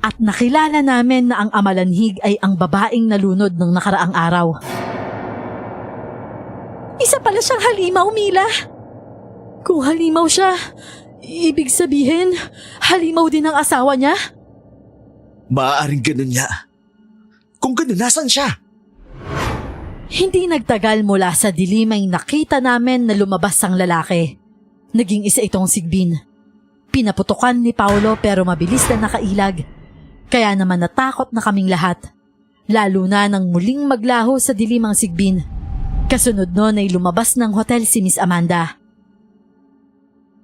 At nakilala namin na ang amalanhig ay ang babaeng nalunod ng nakaraang araw. Isa pala siyang halimaw, Mila. Kung halimaw siya, ibig sabihin, halimaw din ang asawa niya? Maaaring ganun niya. Kung ganun, nasan siya? Hindi nagtagal mula sa dilim ay nakita namin na lumabas ang lalaki. Naging isa itong sigbin. Pinaputukan ni Paulo pero mabilis na nakailag. Kaya naman natakot na kaming lahat. Lalo na nang muling maglaho sa dilim ang sigbin. Kasunod nun ay lumabas ng hotel si Miss Amanda.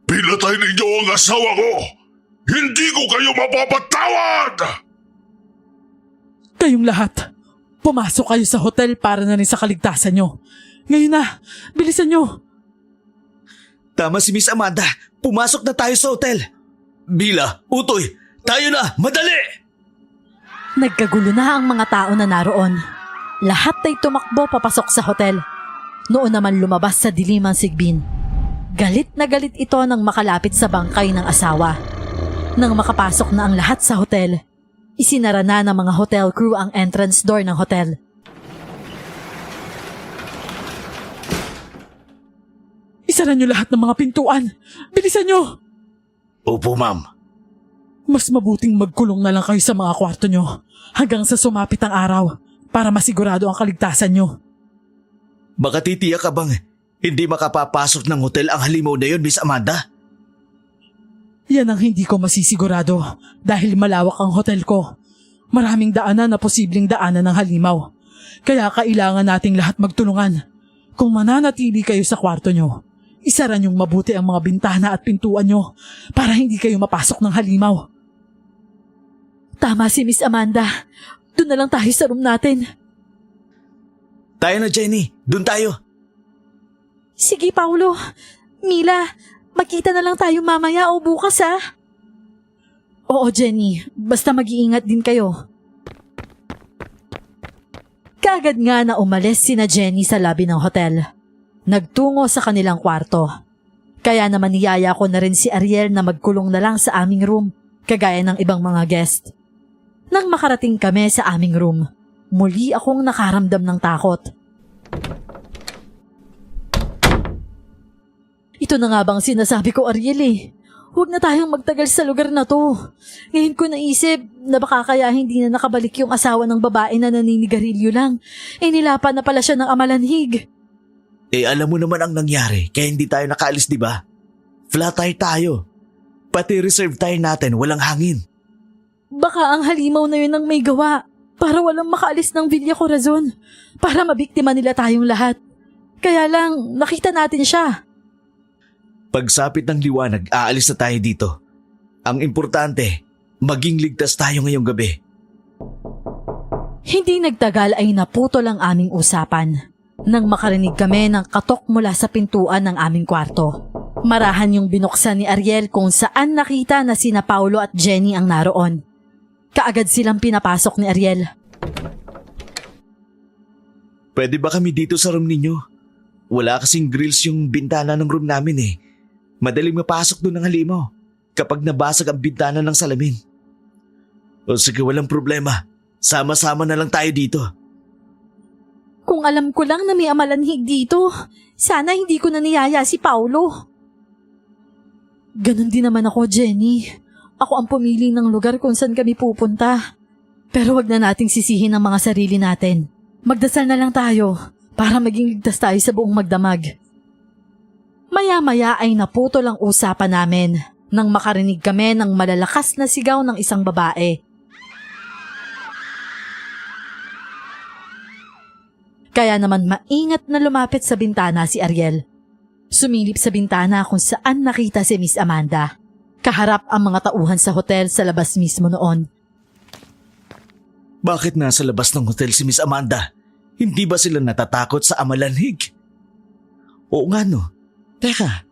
Pinatay ninyo ang asawa ko! Hindi ko kayo mapapatawad! Kayong lahat, pumasok kayo sa hotel para na rin sa kaligtasan nyo. Ngayon na, bilisan nyo. Tama si Miss Amanda. Pumasok na tayo sa hotel. Bila, Utoy, tayo na! Madali! Nagkagulo na ang mga tao na naroon. Lahat ay tumakbo papasok sa hotel. Noon naman lumabas sa dilim ang sigbin. Galit na galit ito nang makalapit sa bangkay ng asawa. Nang makapasok na ang lahat sa hotel, isinara na ng mga hotel crew ang entrance door ng hotel. Isara nyo lahat ng mga pintuan. Bilisan nyo! Opo, ma'am. Mas mabuting magkulong na lang kayo sa mga kwarto nyo hanggang sa sumapit ang araw para masigurado ang kaligtasan nyo. Baka titiyak ka bang hindi makapapasok ng hotel ang halimaw na yun, Miss Amanda? Yan ang hindi ko masisigurado dahil malawak ang hotel ko. Maraming daanan na posibleng daanan ng halimaw. Kaya kailangan nating lahat magtulungan. Kung mananatili kayo sa kwarto nyo, isara nyong mabuti ang mga bintana at pintuan nyo para hindi kayo mapasok ng halimaw. Tama si Miss Amanda. Doon na lang tayo sa room natin. Tayo na, Jenny. Doon tayo. Sige, Paulo. Mila, magkita na lang tayo mamaya o bukas ha. Oo, Jenny. Basta mag-iingat din kayo. Kaagad nga na umalis sina Jenny sa lobby ng hotel. Nagtungo sa kanilang kwarto. Kaya naman niyaya ko na rin si Ariel na magkulong na lang sa aming room, kagaya ng ibang mga guest. Nang makarating kami sa aming room, muli akong nakaramdam ng takot. Ito na nga bang sinasabi ko, Ariel eh. Huwag na tayong magtagal sa lugar na to. Ngayon ko naisip na baka kaya hindi na nakabalik yung asawa ng babae na naninigarilyo lang. Nilapan na pala siya ng amalanhig. Alam mo naman ang nangyari kaya hindi tayo nakaalis, di ba? Flat tire tayo. Pati reserve tire natin, walang hangin. Baka ang halimaw na yun ang may gawa para walang makaalis ng Villa Corazon. Para mabiktima nila tayong lahat. Kaya lang, nakita natin siya. Pagsapit ng liwanag, aalis na tayo dito. Ang importante, maging ligtas tayo ngayong gabi. Hindi nagtagal ay naputol ang aming usapan. Nang makarinig kami ng katok mula sa pintuan ng aming kwarto. Marahan yung binuksan ni Ariel kung saan nakita na sina Paulo at Jenny ang naroon. Kaagad silang pinapasok ni Ariel. Pwede ba kami dito sa room ninyo? Wala kasing grills yung bintana ng room namin eh. Madaling mapasok doon ng halimaw kapag nabasag ang bintana ng salamin. O sige, walang problema. Sama-sama na lang tayo dito. Kung alam ko lang na may amalanhig dito, sana hindi ko na niyaya si Paulo. Ganon din naman ako, Jenny. Ako ang pumili ng lugar kung saan kami pupunta. Pero wag na nating sisihin ang mga sarili natin. Magdasal na lang tayo para maging ligtas tayo sa buong magdamag. Maya-maya ay naputol ang usapan namin nang makarinig kami ng malalakas na sigaw ng isang babae. Kaya naman maingat na lumapit sa bintana si Ariel. Sumilip sa bintana kung saan nakita si Miss Amanda. Kaharap ang mga tauhan sa hotel sa labas mismo noon. Bakit nasa labas ng hotel si Miss Amanda? Hindi ba sila natatakot sa amalanhig? Oo nga no. Teka.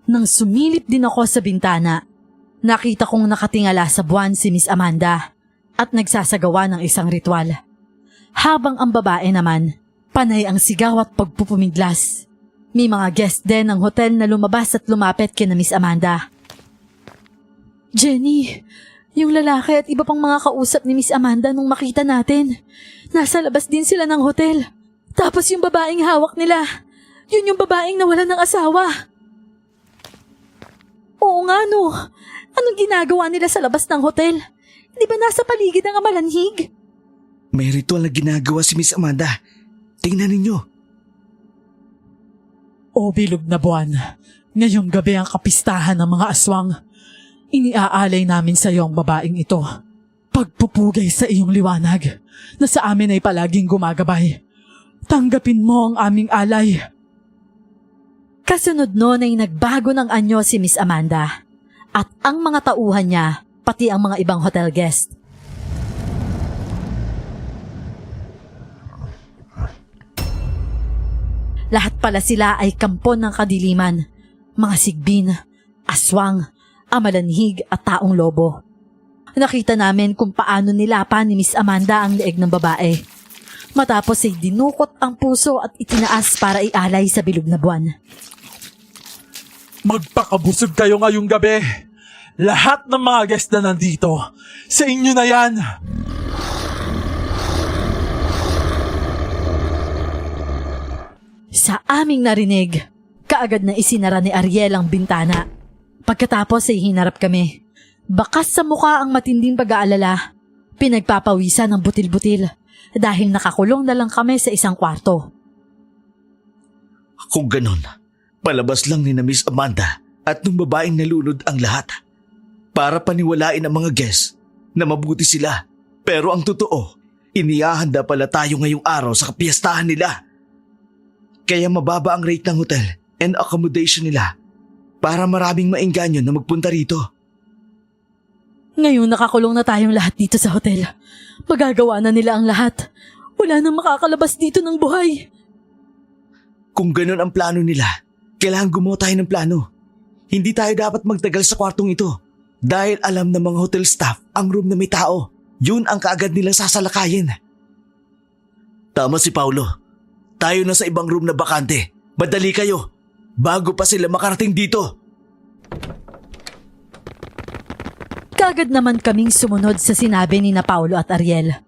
Nang sumilip din ako sa bintana, nakita kong nakatingala sa buwan si Miss Amanda at nagsasagawa ng isang ritual. Habang ang babae naman, panay ang sigaw at pagpupumiglas. May mga guest din ng hotel na lumabas at lumapit kina Miss Amanda. Jenny, yung lalaki at iba pang mga kausap ni Miss Amanda nung makita natin. Nasa labas din sila ng hotel. Tapos yung babaeng hawak nila, yun yung babaeng nawalan ng asawa. Oo nga no, anong ginagawa nila sa labas ng hotel? Di ba nasa paligid ang amalanhig? May ritual na ginagawa si Miss Amanda. Tingnan ninyo. O bilog na buwan, ngayong gabi ang kapistahan ng mga aswang. Iniaalay namin sa iyo ang babaeng ito. Pagpupugay sa iyong liwanag na sa amin ay palaging gumagabay. Tanggapin mo ang aming alay. Kasunod noon ay nagbago ng anyo si Miss Amanda at ang mga tauhan niya, pati ang mga ibang hotel guest. Lahat pala sila ay kampon ng kadiliman, mga sigbin, aswang, amalanhig at taong lobo. Nakita namin kung paano nilapan ni Miss Amanda ang leeg ng babae. Matapos ay dinukot ang puso at itinaas para ialay sa bilog na buwan. Magpakabusog kayo ngayong gabi. Lahat ng mga guest na nandito, sa inyo na yan. Sa aming narinig, kaagad na isinara ni Ariel ang bintana. Pagkatapos ay hinarap kami. Bakas sa mukha ang matinding pag-aalala. Pinagpapawisan ng butil-butil dahil nakakulong na lang kami sa isang kwarto. Kung ganon, palabas lang ni na Miss Amanda at nung babaeng nalunod ang lahat. Para paniwalain ang mga guests na mabuti sila. Pero ang totoo, inihahanda pala tayo ngayong araw sa kapiyastahan nila. Kaya mababa ang rate ng hotel and accommodation nila para maraming maengganyo na magpunta rito. Ngayon nakakulong na tayong lahat dito sa hotel. Magagawa na nila ang lahat. Wala nang makakalabas dito ng buhay. Kung ganun ang plano nila, kailangan gumawa tayo ng plano. Hindi tayo dapat magtagal sa kwartong ito dahil alam ng mga hotel staff ang room na may tao. Yun ang kaagad nilang sasalakayin. Tama si Paulo. Tayo na sa ibang room na bakante. Madali kayo. Bago pa sila makarating dito. Kaagad naman kaming sumunod sa sinabi ni na Paulo at Ariel.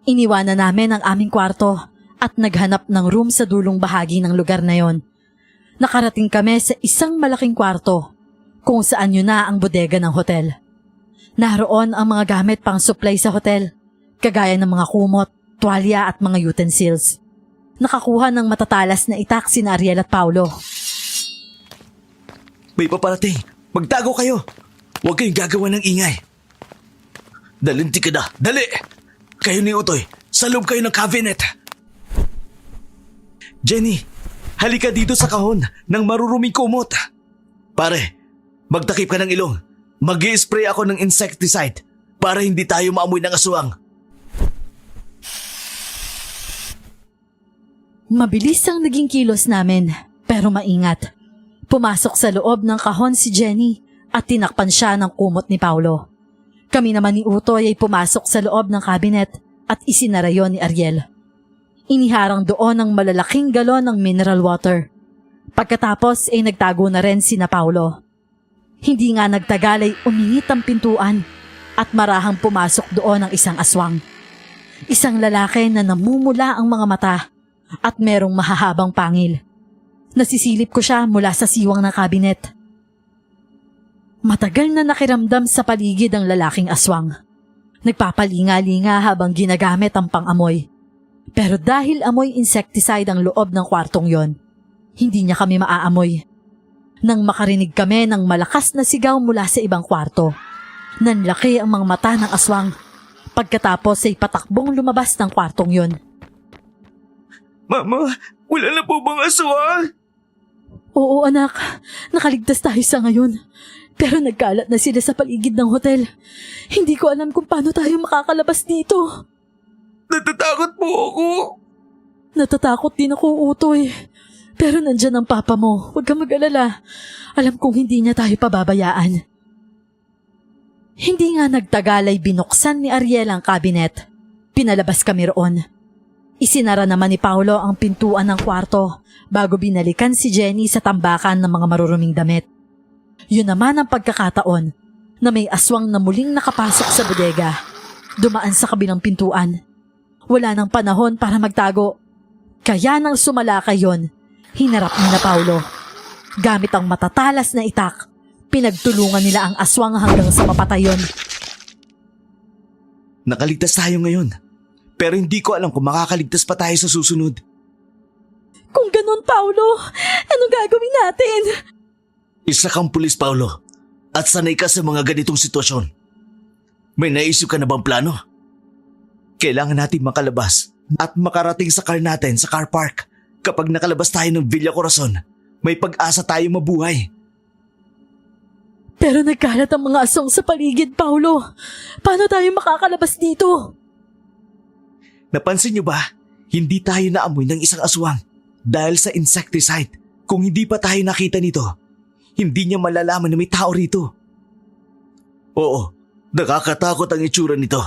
Iniwanan namin ang aming kwarto at naghanap ng room sa dulong bahagi ng lugar na yon. Nakarating kami sa isang malaking kwarto kung saan yun na ang bodega ng hotel. Naroon ang mga gamit pang supply sa hotel, kagaya ng mga kumot, tuwalya at mga utensils. Nakakuha ng matatalas na itak sina Ariel at Paulo. May paparating. Magtago kayo. Huwag kayong gagawa ng ingay. Dalinti ka na. Dali! Kayo ni Utoy. Sa loob kayo ng cabinet. Jenny, halika dito sa kahon ng maruruming kumot. Pare, magtakip ka ng ilong. Mag-i-spray ako ng insecticide para hindi tayo maamoy ng aswang. Mabilis ang naging kilos namin, pero maingat. Pumasok sa loob ng kahon si Jenny at tinakpan siya ng kumot ni Paulo. Kami naman ni Utoy ay pumasok sa loob ng cabinet at isinara yon ni Ariel. Iniharang doon ang malalaking galon ng mineral water. Pagkatapos ay nagtago na rin sina Paulo. Hindi nga nagtagal ay umingit ang pintuan at marahang pumasok doon ang isang aswang. Isang lalaki na namumula ang mga mata at merong mahahabang pangil. Nasisilip ko siya mula sa siwang ng kabinet. Matagal na nakiramdam sa paligid ang lalaking aswang. Nagpapalinga-linga habang ginagamit ang pang-amoy. Pero dahil amoy insecticide ang loob ng kwartong yon, hindi niya kami maaamoy. Nang makarinig kami ng malakas na sigaw mula sa ibang kwarto, nanlaki ang mga mata ng aswang. Pagkatapos ay patakbong lumabas ng kwartong yon. Mama, wala na po bang aswang? Oo anak, nakaligtas tayo sa ngayon. Pero nagkalat na sila sa paligid ng hotel. Hindi ko alam kung paano tayo makakalabas dito. Natatakot po ako. Natatakot din ako, Utoy. Pero nandyan ang papa mo. Huwag kang mag-alala. Alam kong hindi niya tayo pababayaan. Hindi nga nagtagal ay binuksan ni Ariel ang kabinet. Pinalabas kami roon. Isinara naman ni Paulo ang pintuan ng kwarto bago binalikan si Jenny sa tambakan ng mga maruruming damit. Yun naman ang pagkakataon na may aswang na muling nakapasok sa bodega. Dumaan sa kabilang pintuan. Wala nang panahon para magtago. Kaya nang sumalakay yon, hinarap ni na Paulo. Gamit ang matatalas na itak, pinagtulungan nila ang aswang hanggang sa mapatay yon. Nakaligtas tayo ngayon. Pero hindi ko alam kung makakaligtas pa tayo sa susunod. Kung ganun, Paolo, anong gagawin natin? Isa kang pulis, Paolo. At sanay ka sa mga ganitong sitwasyon. May naisip ka na bang plano? Kailangan natin makalabas at makarating sa car natin sa car park. Kapag nakalabas tayo ng Villa Corazon, may pag-asa tayong mabuhay. Pero nagkalat ang mga aswang sa paligid, Paolo. Paano tayo makakalabas dito? Napansin niyo ba? Hindi tayo naamoy ng isang aswang dahil sa insecticide. Kung hindi pa tayo nakita nito, hindi niya malalaman na may tao rito. Oo, nakakatakot ang itsura nito.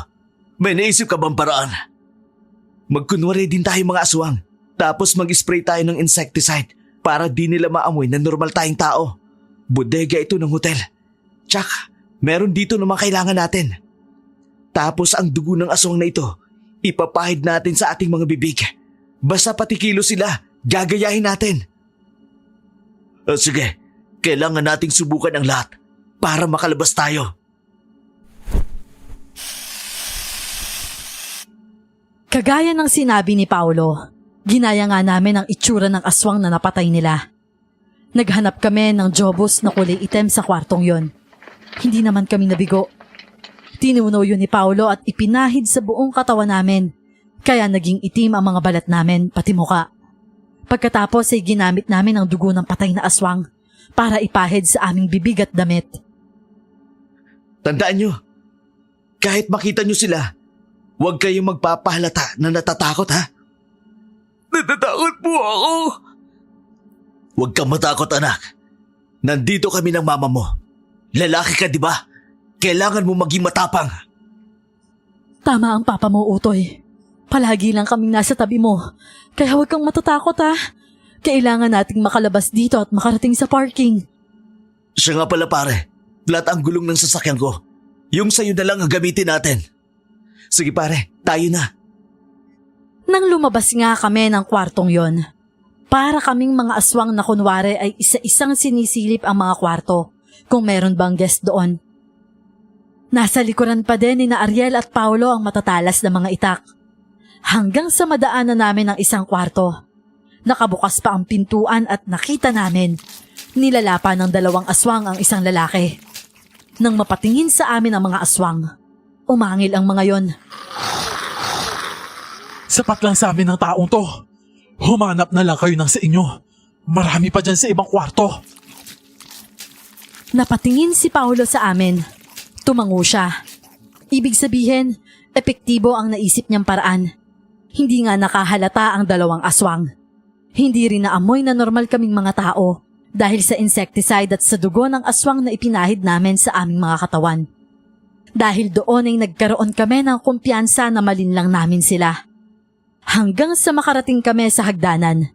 May naisip ka bang paraan? Magkunwari din tayo mga aswang, tapos mag-spray tayo ng insecticide para di nila maamoy na normal tayong tao. Bodega ito ng hotel. Tsaka, meron dito naman kailangan natin. Tapos ang dugo ng aswang na ito, ipapahid natin sa ating mga bibig. Basta pati kilo sila, gagayahin natin. Sige, kailangan nating subukan ang lahat para makalabas tayo. Kagaya ng sinabi ni Paolo, ginaya nga namin ang itsura ng aswang na napatay nila. Naghanap kami ng jobos na kulay itim sa kwartong yon. Hindi naman kami nabigo. Tinunaw yun ni Paolo at ipinahid sa buong katawan namin, kaya naging itim ang mga balat namin pati muka. Pagkatapos ay ginamit namin ang dugo ng patay na aswang para ipahid sa aming bibig at damit. Tandaan nyo, kahit makita nyo sila, huwag kayong magpapahalata na natatakot ha. Natatakot po ako. Huwag kang matakot anak. Nandito kami ng mama mo. Lalaki ka di ba? Kailangan mo maging matapang. Tama ang papa mo, Utoy. Palagi lang kaming nasa tabi mo, kaya huwag kang matatakot ha. Kailangan nating makalabas dito at makarating sa parking. Siya nga pala pare, flat ang gulong ng sasakyan ko. Yung sayo na lang ang gamitin natin. Sige pare, tayo na. Nang lumabas nga kami ng kwartong yon, para kaming mga aswang na kunwari ay isa-isang sinisilip ang mga kwarto kung meron bang guest doon. Nasa likuran pa din ni na Ariel at Paolo ang matatalas na mga itak. Hanggang sa madaanan namin ang isang kwarto. Nakabukas pa ang pintuan at nakita namin, nilalapa ng 2 aswang ang isang lalaki. Nang mapatingin sa amin ang mga aswang, umangil ang mga yon. Sapat lang sa amin ng taong to. Humanap na lang kayo ng sa inyo. Marami pa dyan sa ibang kwarto. Napatingin si Paolo sa amin. Tumango siya. Ibig sabihin, epektibo ang naisip niyang paraan. Hindi nga nakahalata ang 2 aswang. Hindi rin naamoy na normal kaming mga tao dahil sa insecticide at sa dugo ng aswang na ipinahid namin sa aming mga katawan. Dahil doon ay nagkaroon kami ng kumpiyansa na malinlang namin sila. Hanggang sa makarating kami sa hagdanan.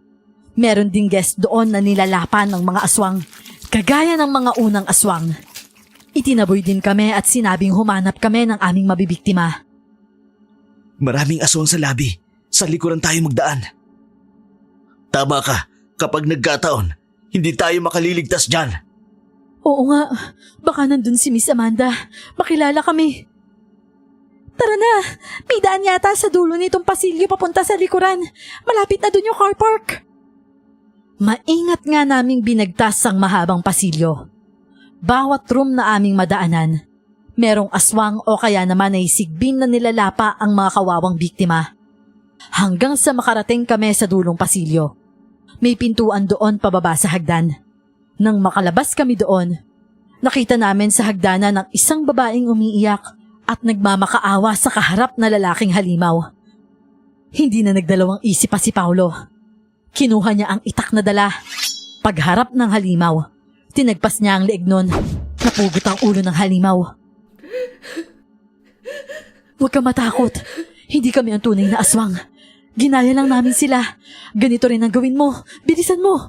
Meron ding guest doon na nilalapan ng mga aswang, kagaya ng mga unang aswang. Itinaboy din kami at sinabing humanap kami ng aming mabibiktima. Maraming aswang sa labi. Sa likuran tayo magdaan. Tama ka, kapag nagkataon, hindi tayo makaliligtas dyan. Oo nga, baka nandun si Miss Amanda. Makilala kami. Tara na, may daan yata sa dulo nitong pasilyo papunta sa likuran. Malapit na dun yung car park. Maingat nga naming binagtas ang mahabang pasilyo. Bawat room na aming madaanan, merong aswang o kaya naman ay sigbin na nilalapa ang mga kawawang biktima. Hanggang sa makarating kami sa dulong pasilyo. May pintuan doon pababa sa hagdan. Nang makalabas kami doon, nakita namin sa hagdanan ng isang babaeng umiiyak at nagmamakaawa sa kaharap na lalaking halimaw. Hindi na nagdalawang isip pa si Paolo. Kinuha niya ang itak na dala. Pagharap ng halimaw, tinagpas niya ang leeg nun. Napugot ang ulo ng halimaw. Huwag kang matakot. Hindi kami ang tunay na aswang. Ginaya lang namin sila. Ganito rin ang gawin mo. Bilisan mo.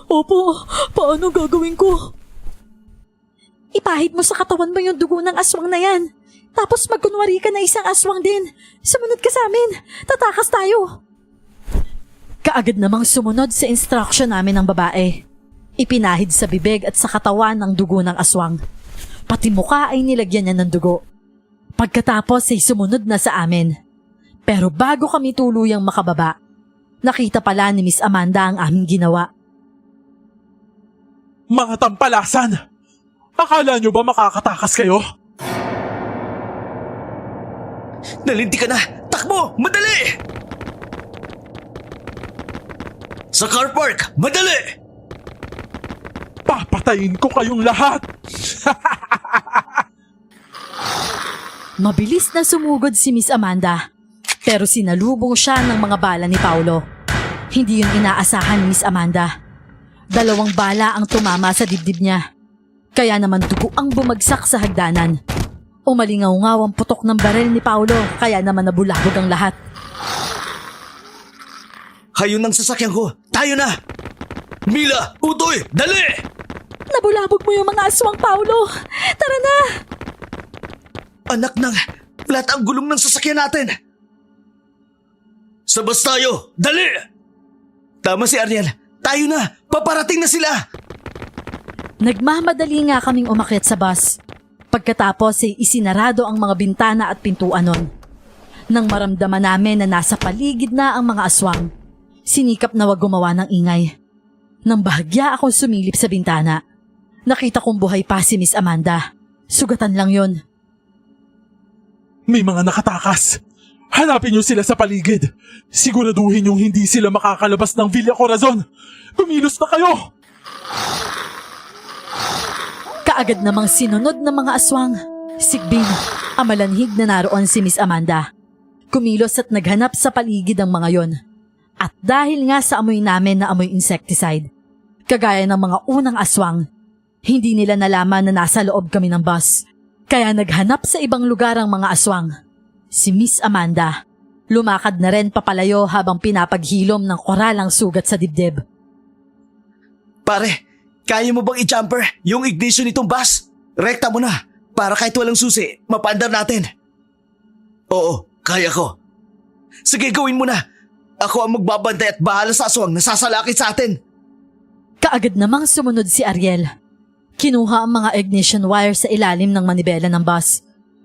Opo, paano gagawin ko? Ipahid mo sa katawan mo yung dugo ng aswang na yan. Tapos magkunwari ka na isang aswang din. Sumunod ka sa amin. Tatakas tayo. Kaagad namang sumunod sa instruction namin ng babae. Ipinahid sa bibig at sa katawan ng dugo ng aswang. Pati muka ay nilagyan niya ng dugo. Pagkatapos ay sumunod na sa amin. Pero bago kami tuluyang makababa, Nakita pala ni Miss Amanda ang aming ginawa. Mga tampalasan! Akala nyo ba makakatakas kayo? Nalinti ka na! Takbo! Madali! Sa car park! Madali! Papatayin ko kayong lahat! Mabilis na sumugod si Miss Amanda, pero sinalubong siya ng mga bala ni Paulo. Hindi yun inaasahan ni Miss Amanda. 2 bala ang tumama sa dibdib niya. Kaya naman dugo ang bumagsak sa hagdanan. Umalingaw-ngaw ang putok ng baril ni Paulo, kaya naman nabulabog ang lahat. Hayon ng sasakyan ko! Tayo na! Mila! Utoy! Dali! Nabulabog mo yung mga aswang, Paulo! Tara na! Anak ng... Flat ang gulong ng sasakyan natin! Sa bus tayo! Dali! Tama si Ariel! Tayo na! Paparating na sila! Nagmamadali nga kaming umakyat sa bus. Pagkatapos ay isinarado ang mga bintana at pintuan nun. Nang maramdaman namin na nasa paligid na ang mga aswang, sinikap na wag gumawa ng ingay. Nang bahagya ako sumilip sa bintana, nakita kong buhay pa si Miss Amanda. Sugatan lang yon. May mga nakatakas! Hanapin niyo sila sa paligid! Siguraduhin yung hindi sila makakalabas ng Villa Corazon! Kumilos na kayo! Kaagad namang sinunod ng mga aswang. Sigbin, amalanhig na naroon si Miss Amanda. Kumilos at naghanap sa paligid ang mga yon. At dahil nga sa amoy namin na amoy insecticide, kagaya ng mga unang aswang, hindi nila nalaman na nasa loob kami ng bus. Kaya naghanap sa ibang lugar ang mga aswang. Si Miss Amanda, lumakad na rin papalayo habang pinapaghilom ng koral ang sugat sa dibdib. Pare, kaya mo bang i-jumper yung ignition nitong bus? Rekta mo na, para kahit walang susi, mapandar natin. Oo, kaya ko. Sige, gawin mo na. Ako ang magbabantay at bahala sa aswang na sasalakit sa atin. Kaagad namang sumunod si Ariel. Kinuha ang mga ignition wire sa ilalim ng manibela ng bus.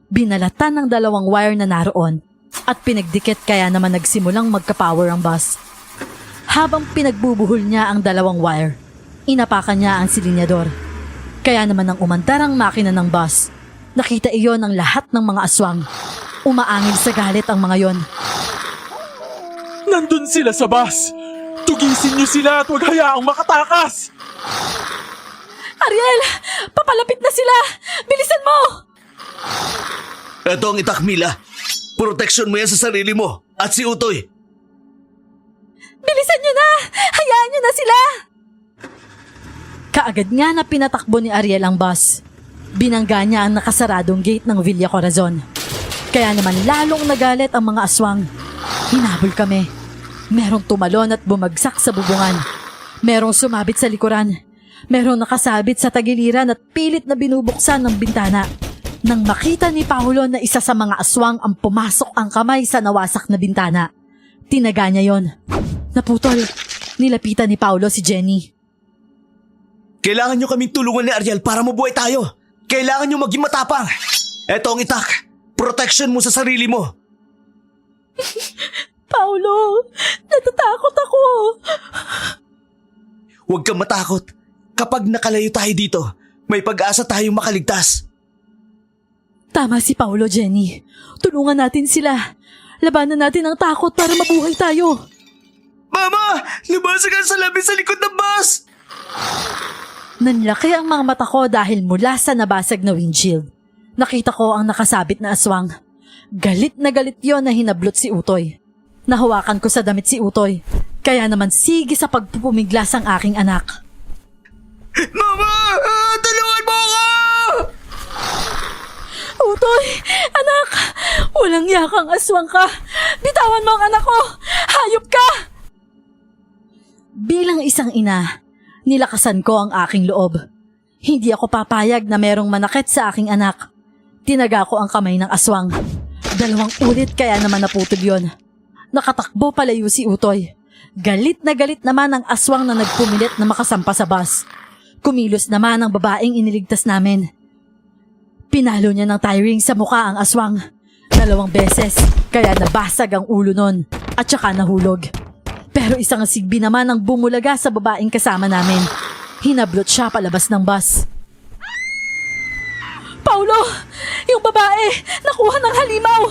Binalatan ng 2 wire na naroon at pinagdikit kaya naman nagsimulang magka-power ang bus. Habang pinagbubuhol niya ang 2 wire, inapakan niya ang silinyador. Kaya naman nang umandar ang makina ng bus, nakita iyon ng lahat ng mga aswang. Umaangil sa galit ang mga yon. Nandun sila sa bus! Tugisin niyo sila at huwag hayaang makatakas! Ariel! Papalapit na sila! Bilisan mo! Ito ang itak, Mila. Proteksyon mo yan sa sarili mo at si Utoy. Bilisan niyo na! Hayaan niyo na sila! Kaagad nga na pinatakbo ni Ariel ang bus. Binangga niya ang nakasaradong gate ng Villa Corazon. Kaya naman lalong nagalit ang mga aswang. Hinabol kami. Merong tumalon at bumagsak sa bubungan. Merong sumabit sa likuran. Merong nakasabit sa tagiliran at pilit na binubuksan ng bintana. Nang makita ni Paulo na isa sa mga aswang ang pumasok ang kamay sa nawasak na bintana, tinaga niya yon. Naputol. Nilapitan ni Paulo si Jenny. Kailangan nyo kaming tulungan ni Ariel para mabuhay tayo. Kailangan nyo maging matapang. Ito ang itak. Protection mo sa sarili mo. Paulo, natatakot ako. Huwag kang matakot. Kapag nakalayo tayo dito, may pag-asa tayong makaligtas. Tama si Paulo, Jenny. Tulungan natin sila. Labanan natin ang takot para mabuhay tayo. Mama! Lumasa ka sa labi sa likod ng bus! Nanlaki ang mga mata ko dahil mula sa nabasag na windshield. Nakita ko ang nakasabit na aswang. Galit na galit yon na hinablot si Utoy. Nahawakan ko sa damit si Utoy. Kaya naman sige sa pagpupumiglas ang aking anak. Mama! Tulungan mo ako! Utoy! Anak! Walang yakang aswang ka! Bitawan mo ang anak ko! Hayop ka! Bilang isang ina, nilakasan ko ang aking loob. Hindi ako papayag na merong manakit sa aking anak. Tinaga ko ang kamay ng aswang. 2 ulit kaya naman naputol yon. Nakatakbo palayo si Utoy. Galit naman ang aswang na nagpumilit na makasampa sa bus. Kumilos naman ang babaeng iniligtas namin. Pinalo niya ng tiring sa mukha ang aswang. 2 beses, kaya nabasag ang ulo nun at saka nahulog. Pero isang sigbi naman ang bumulaga sa babaeng kasama namin. Hinablot siya palabas ng bus. Paulo! Yung babae! Nakuha ng halimaw!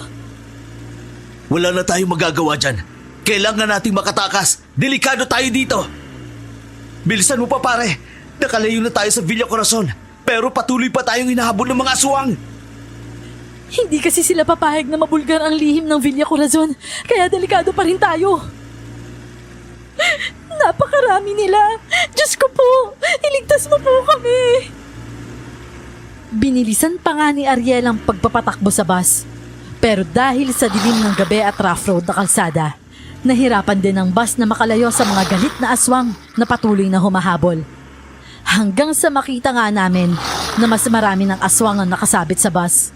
Wala na tayong magagawa dyan. Kailangan nating makatakas. Delikado tayo dito. Bilisan mo pa pare. Nakalayo na tayo sa Villa Corazon. Pero patuloy pa tayong hinahabol ng mga aswang. Hindi kasi sila papayag na mabulgar ang lihim ng Villa Corazon. Kaya delikado pa rin tayo. Napakarami nila. Diyos ko po, iligtas mo po kami. Binilisan pa nga ni Ariel ang pagpapatakbo sa bus. Pero dahil sa dilim ng gabi at rough road na kalsada, nahirapan din ang bus na makalayo sa mga galit na aswang na patuloy na humahabol. Hanggang sa makita nga namin na mas marami ng aswang ang nakasabit sa bus.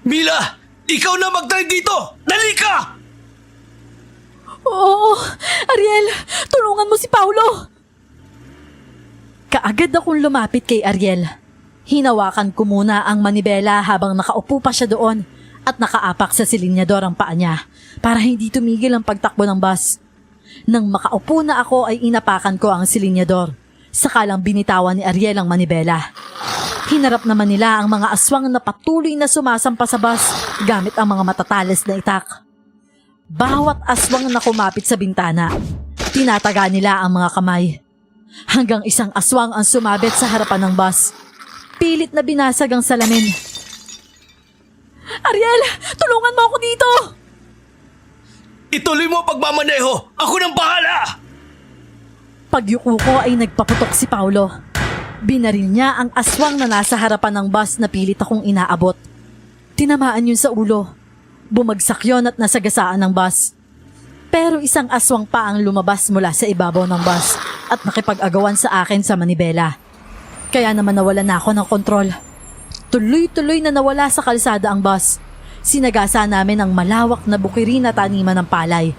Mila! Ikaw na mag-drive dito! Dali ka! Oo, Ariel, tulungan mo si Paulo. Kaagad akong lumapit kay Ariel. Hinawakan ko muna ang manibela habang nakaupo pa siya doon at nakaapak sa silinyador ang paa niya para hindi tumigil ang pagtakbo ng bus. Nang makaupo na ako ay inapakan ko ang silinyador. Sakalang binitawan ni Ariel ang manibela. Hinarap naman nila ang mga aswang na patuloy na sumasampa sa bus gamit ang mga matatalas na itak. Bawat aswang na kumapit sa bintana, tinataga nila ang mga kamay. Hanggang isang aswang ang sumabit sa harapan ng bus. Pilit na binasag ang salamin. Ariel, tulungan mo ako dito! Ituloy mo ang pagmamaneho! Ako nang bahala! Pagyuko ko ay nagpaputok si Paulo. Binaril niya ang aswang na nasa harapan ng bus na pilit akong inaabot. Tinamaan yun sa ulo. Bumagsak yon at nasagasaan ng bus. Pero isang aswang pa ang lumabas mula sa ibabaw ng bus at nakipag-agawan sa akin sa manibela. Kaya naman nawala na ako ng kontrol. Tuloy-tuloy na nawala sa kalsada ang bus. Sinagasa namin ang malawak na bukirin na taniman ng palay.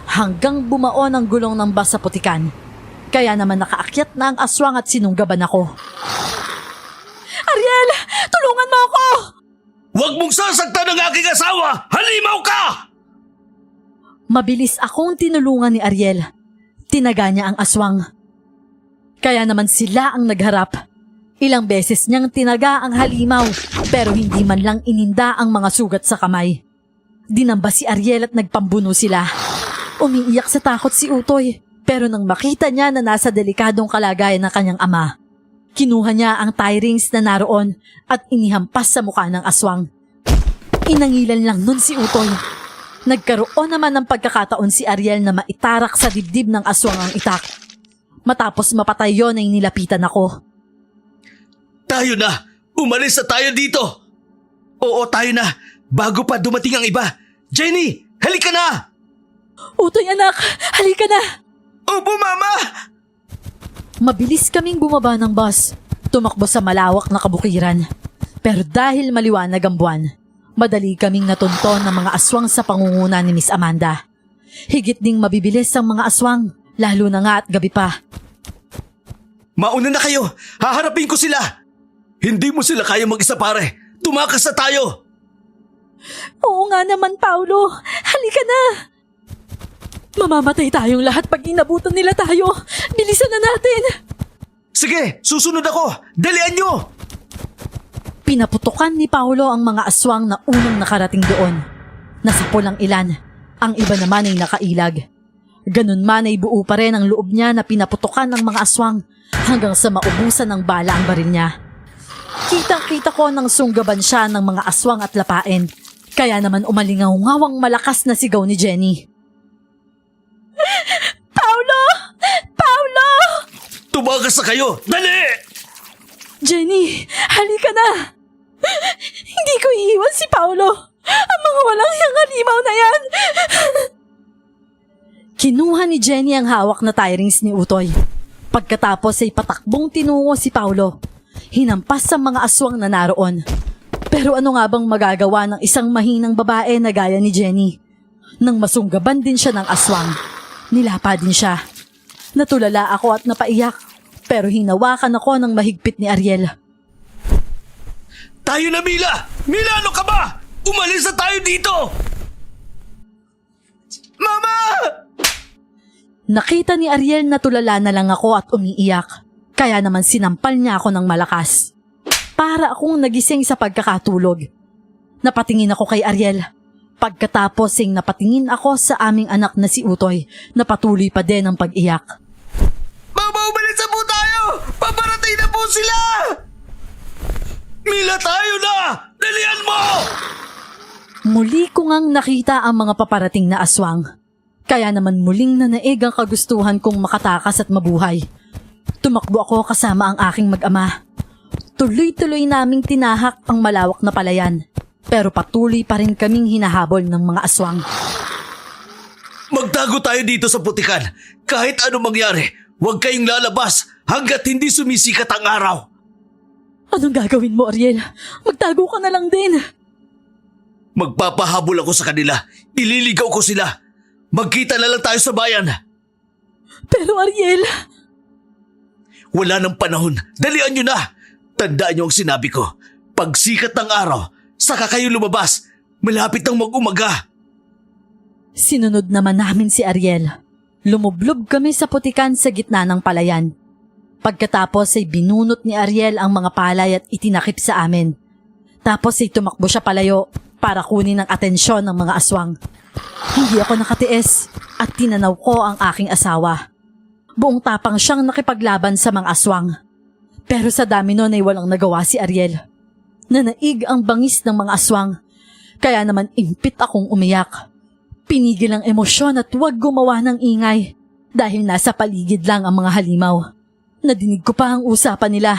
Hanggang bumaon ang gulong ng bus sa putikan. Kaya naman nakaakyat na ang aswang at sinunggaban ako. Ariel! Tulungan mo ako! Huwag mong sasaktan ang aking asawa! Halimaw ka! Mabilis akong tinulungan ni Ariel. Tinaga niya ang aswang. Kaya naman sila ang nagharap. Ilang beses niyang tinaga ang halimaw pero hindi man lang ininda ang mga sugat sa kamay. Dinamba si Ariel at nagpambuno sila. Umiiyak sa takot si Utoy pero nang makita niya na nasa delikadong kalagayan ng kanyang ama, kinuha niya ang tie rings na naroon at inihampas sa mukha ng aswang. Inangilan lang nun si Utoy. Nagkaroon naman ng pagkakataon si Ariel na maitarak sa dibdib ng aswang ang itak. Matapos mapatay yon ay nilapitan ako. Tayo na! Umalis na tayo dito! Oo, tayo na! Bago pa dumating ang iba! Jenny! Halika na! Utoy anak! Halika na! Opo, Mama! Mabilis kaming bumaba ng bus. Tumakbo sa malawak na kabukiran. Pero dahil maliwanag ang buwan, madali kaming natunton ng mga aswang sa pangunguna ni Miss Amanda. Higit ding mabibilis ang mga aswang, lalo na nga at gabi pa. Mauna na kayo! Haharapin ko sila! Hindi mo sila kaya mag-isa pare! Tumakas na tayo! Oo nga naman, Paulo. Halika na! Mamamatay tayong lahat pag inabutan nila tayo. Bilisan na natin! Sige, susunod ako! Dalian nyo! Pinaputukan ni Paulo ang mga aswang na unang nakarating doon. Nasapol ang ilan. Ang iba naman ay nakailag. Ganun man ay buo pa rin ang loob niya na pinaputukan ng mga aswang hanggang sa maubusan ng bala ang baril niya. Kitang-kita ko nang sunggaban siya ng mga aswang at lapain. Kaya naman umalingaw-ngawang malakas na sigaw ni Jenny. Paulo! Paulo! Tumakas na kayo! Dali! Jenny, halika na! Hindi ko iiwan si Paulo! Ang mga walang hiyang halimaw na yan! Kinuha ni Jenny ang hawak na tie rings ni Utoy. Pagkatapos ay patakbong tinungo si Paulo. Hinampas sa mga aswang na naroon. Pero ano nga bang magagawa ng isang mahinang babae na gaya ni Jenny? Nang masunggaban din siya ng aswang, nilapa din siya. Natulala ako at napaiyak, pero hinawakan ako ng mahigpit ni Ariel. Tayo na, Mila! Mila, ano ka ba? Umalis na tayo dito! Mama! Nakita ni Ariel na tulala na lang ako at umiiyak. Kaya naman sinampal niya ako ng malakas. Para akong nagising sa pagkakatulog. Napatingin ako kay Ariel. Pagkatapos napatingin ako sa aming anak na si Utoy na patuloy pa din ang pag-iyak. Mama, umalis na po tayo! Paparating na po sila! Mila, tayo na! Dalian mo! Muli ko ngang nakita ang mga paparating na aswang. Kaya naman muling nanaig ang kagustuhan kong makatakas at mabuhay. Tumakbo ako kasama ang aking mag-ama. Tuloy-tuloy naming tinahak ang malawak na palayan. Pero patuloy pa rin kaming hinahabol ng mga aswang. Magtago tayo dito sa putikan. Kahit anong mangyari, huwag kayong lalabas hanggat hindi sumisikat ang araw. Anong gagawin mo, Ariel? Magtago ka na lang din. Magpapahabol ako sa kanila. Ililigaw ko sila. Magkita na lang tayo sa bayan. Pero Ariel... Wala ng panahon. Dalian nyo na. Tandaan nyo ang sinabi ko. Pag sikat ng araw, saka kayo lumabas. Malapit ng mag-umaga. Sinunod naman namin si Ariel. Lumublob kami sa putikan sa gitna ng palayan. Pagkatapos ay binunot ni Ariel ang mga palay at itinakip sa amin. Tapos ay tumakbo siya palayo para kunin ang atensyon ng mga aswang. Hindi ako nakatiis at tinanaw ko ang aking asawa. Buong tapang siyang nakipaglaban sa mga aswang. Pero sa dami nun ay walang nagawa si Ariel. Nanaig ang bangis ng mga aswang. Kaya naman impit akong umiyak. Pinigil ang emosyon at huwag gumawa ng ingay dahil nasa paligid lang ang mga halimaw. Nadinig ko pa ang usapan nila.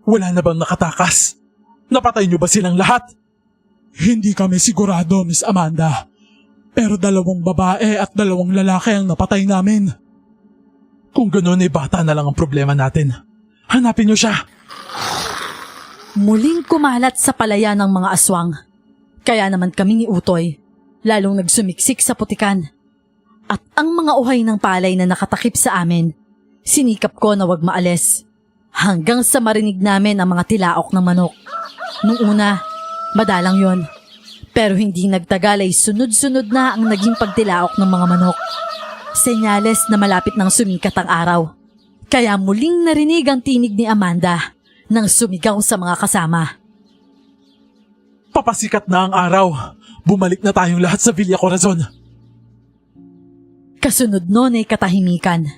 Wala na bang nakatakas? Napatay niyo ba silang lahat? Hindi kami sigurado, Miss Amanda. Pero 2 babae at 2 lalaki ang napatay namin. Kung gano'n ay bata na lang ang problema natin. Hanapin niyo siya. Muling kumalat sa palayan ng mga aswang. Kaya naman kami ni Utoy, lalong nagsumiksik sa putikan. At ang mga uhay ng palay na nakatakip sa amin, sinikap ko na wag maalis. Hanggang sa marinig namin ang mga tilaok ng manok. Nung una, madalang yon. Pero hindi nagtagal ay sunod-sunod na ang naging pagtilaok ng mga manok. Senyales na malapit nang sumikat ang araw. Kaya muling narinig ang tinig ni Amanda nang sumigaw sa mga kasama. Papasikat na ang araw. Bumalik na tayong lahat sa Villa Corazon. Kasunod nun ay katahimikan.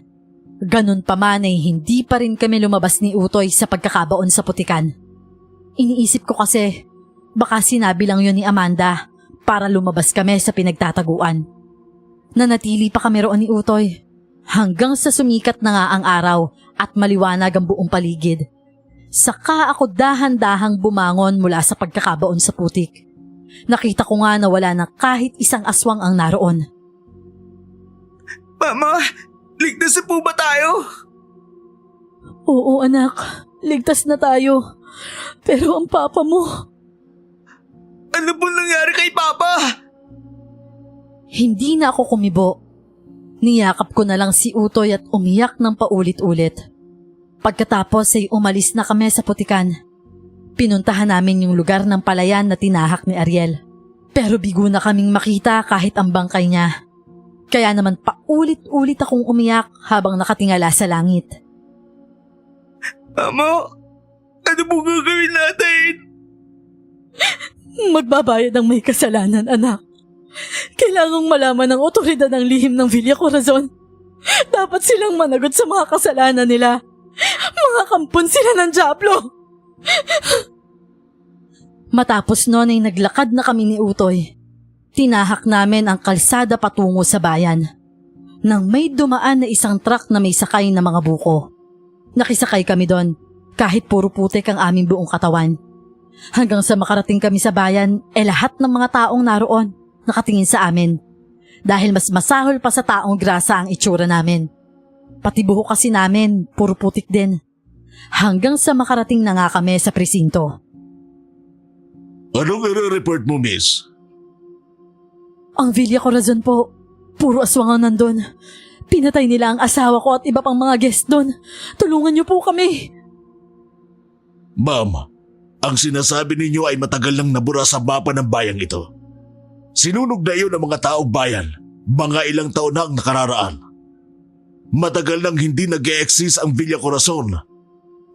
Ganun pa man ay hindi pa rin kami lumabas ni Utoy sa pagkakabaon sa putikan. Iniisip ko kasi baka sinabi lang yun ni Amanda para lumabas kami sa pinagtataguan. Nanatili pa kami roon ni Utoy hanggang sa sumikat na nga ang araw at maliwanag ang buong paligid. Saka ako dahan-dahang bumangon mula sa pagkakabaon sa putik. Nakita ko nga na wala na kahit isang aswang ang naroon. Mama, ligtas na po ba tayo? Oo anak, ligtas na tayo. Pero ang papa mo... Ano po nangyari kay Papa? Hindi na ako kumibo. Niyakap ko na lang si Utoy at umiyak ng paulit-ulit. Pagkatapos ay umalis na kami sa putikan. Pinuntahan namin yung lugar ng palayan na tinahak ni Ariel. Pero bigo na kaming makita kahit ang bangkay niya. Kaya naman paulit-ulit akong umiyak habang nakatingala sa langit. Amo, ano po gagawin natin? Magbabayad ang may kasalanan, anak. Kailangang malaman ng otoridad ng lihim ng Villa Corazon. Dapat silang managot sa mga kasalanan nila. Mga kampon sila ng Diablo. Matapos noon ay naglakad na kami ni Utoy. Tinahak namin ang kalsada patungo sa bayan. Nang may dumaan na isang truck na may sakay na mga buko. Nakisakay kami doon kahit puro putik ang aming buong katawan. Hanggang sa makarating kami sa bayan, lahat ng mga taong naroon nakatingin sa amin. Dahil mas masahol pa sa taong grasa ang itsura namin. Pati buhok kasi namin, puro putik din. Hanggang sa makarating na nga kami sa presinto. Anong i-report mo, miss? Ang Villa Corazon po, puro aswang ang nandun. Pinatay nila ang asawa ko at iba pang mga guest doon. Tulungan niyo po kami. Ma'am, ang sinasabi ninyo ay matagal nang nabura sa mapa ng bayang ito. Sinunog na iyon ng mga taong bayan, mga ilang taon na ang nakararaan. Matagal nang hindi nag-e-exist ang Villa Corazon.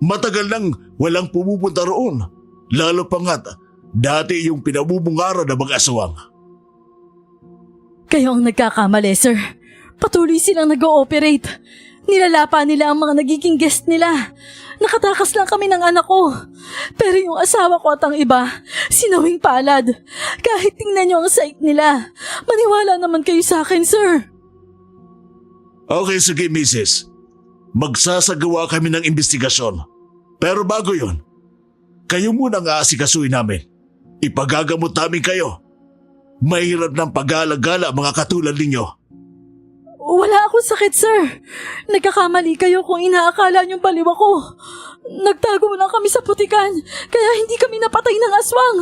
Matagal nang walang pumupunta roon. Lalo pa nga't dati yung pinabubungara ng mga aswang. Kayo ang nagkakamali, sir. Patuloy silang nag-ooperate. Nilalapa nila ang mga nagiging guest nila. Nakatakas lang kami ng anak ko. Pero yung asawa ko at ang iba, sinawing palad. Kahit tingnan niyo ang site nila, maniwala naman kayo sa akin, sir. Okay, sige, Mrs. Magsasagawa kami ng investigasyon. Pero bago yon, kayo muna ang aasikasuin namin. Ipagagamot namin kayo. Mahirap ng pag-alagala mga katulad ninyo. Wala akong sakit, sir. Nagkakamali kayo kung inaakala niyong baliw ako. Nagtago lang kami sa putikan, kaya hindi kami napatay ng aswang.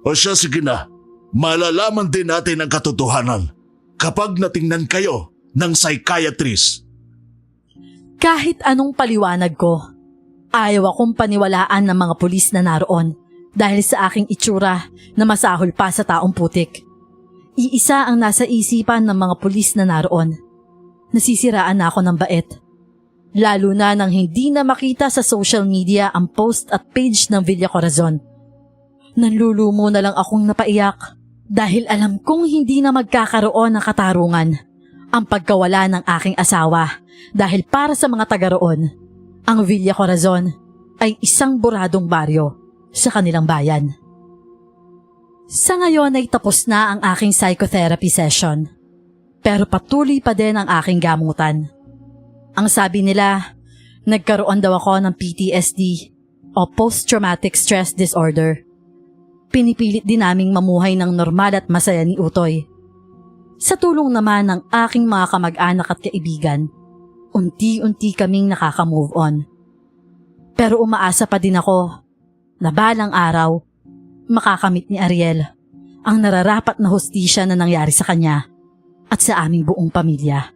O siya, sige na. Malalaman din natin ang katotohanan kapag natingnan kayo ng psychiatrist. Kahit anong paliwanag ko, ayaw akong paniwalaan ng mga pulis na naroon dahil sa aking itsura na masahol pa sa taong putik. Iisa ang nasa isipan ng mga pulis na naroon. Nasisiraan na ako ng bait. Lalo na nang hindi na makita sa social media ang post at page ng Villa Corazon. Nanlulumo na lang akong napaiyak dahil alam kong hindi na magkakaroon ng katarungan ang pagkawala ng aking asawa dahil para sa mga taga roon, ang Villa Corazon ay isang buradong baryo sa kanilang bayan. Sa ngayon ay tapos na ang aking psychotherapy session. Pero patuloy pa din ang aking gamutan. Ang sabi nila, nagkaroon daw ako ng PTSD o Post-Traumatic Stress Disorder. Pinipilit din naming mamuhay ng normal at masaya ni Utoy. Sa tulong naman ng aking mga kamag-anak at kaibigan, unti-unti kaming nakaka-move on. Pero umaasa pa din ako na balang araw, makakamit ni Ariel ang nararapat na hustisya na nangyari sa kanya at sa aming buong pamilya.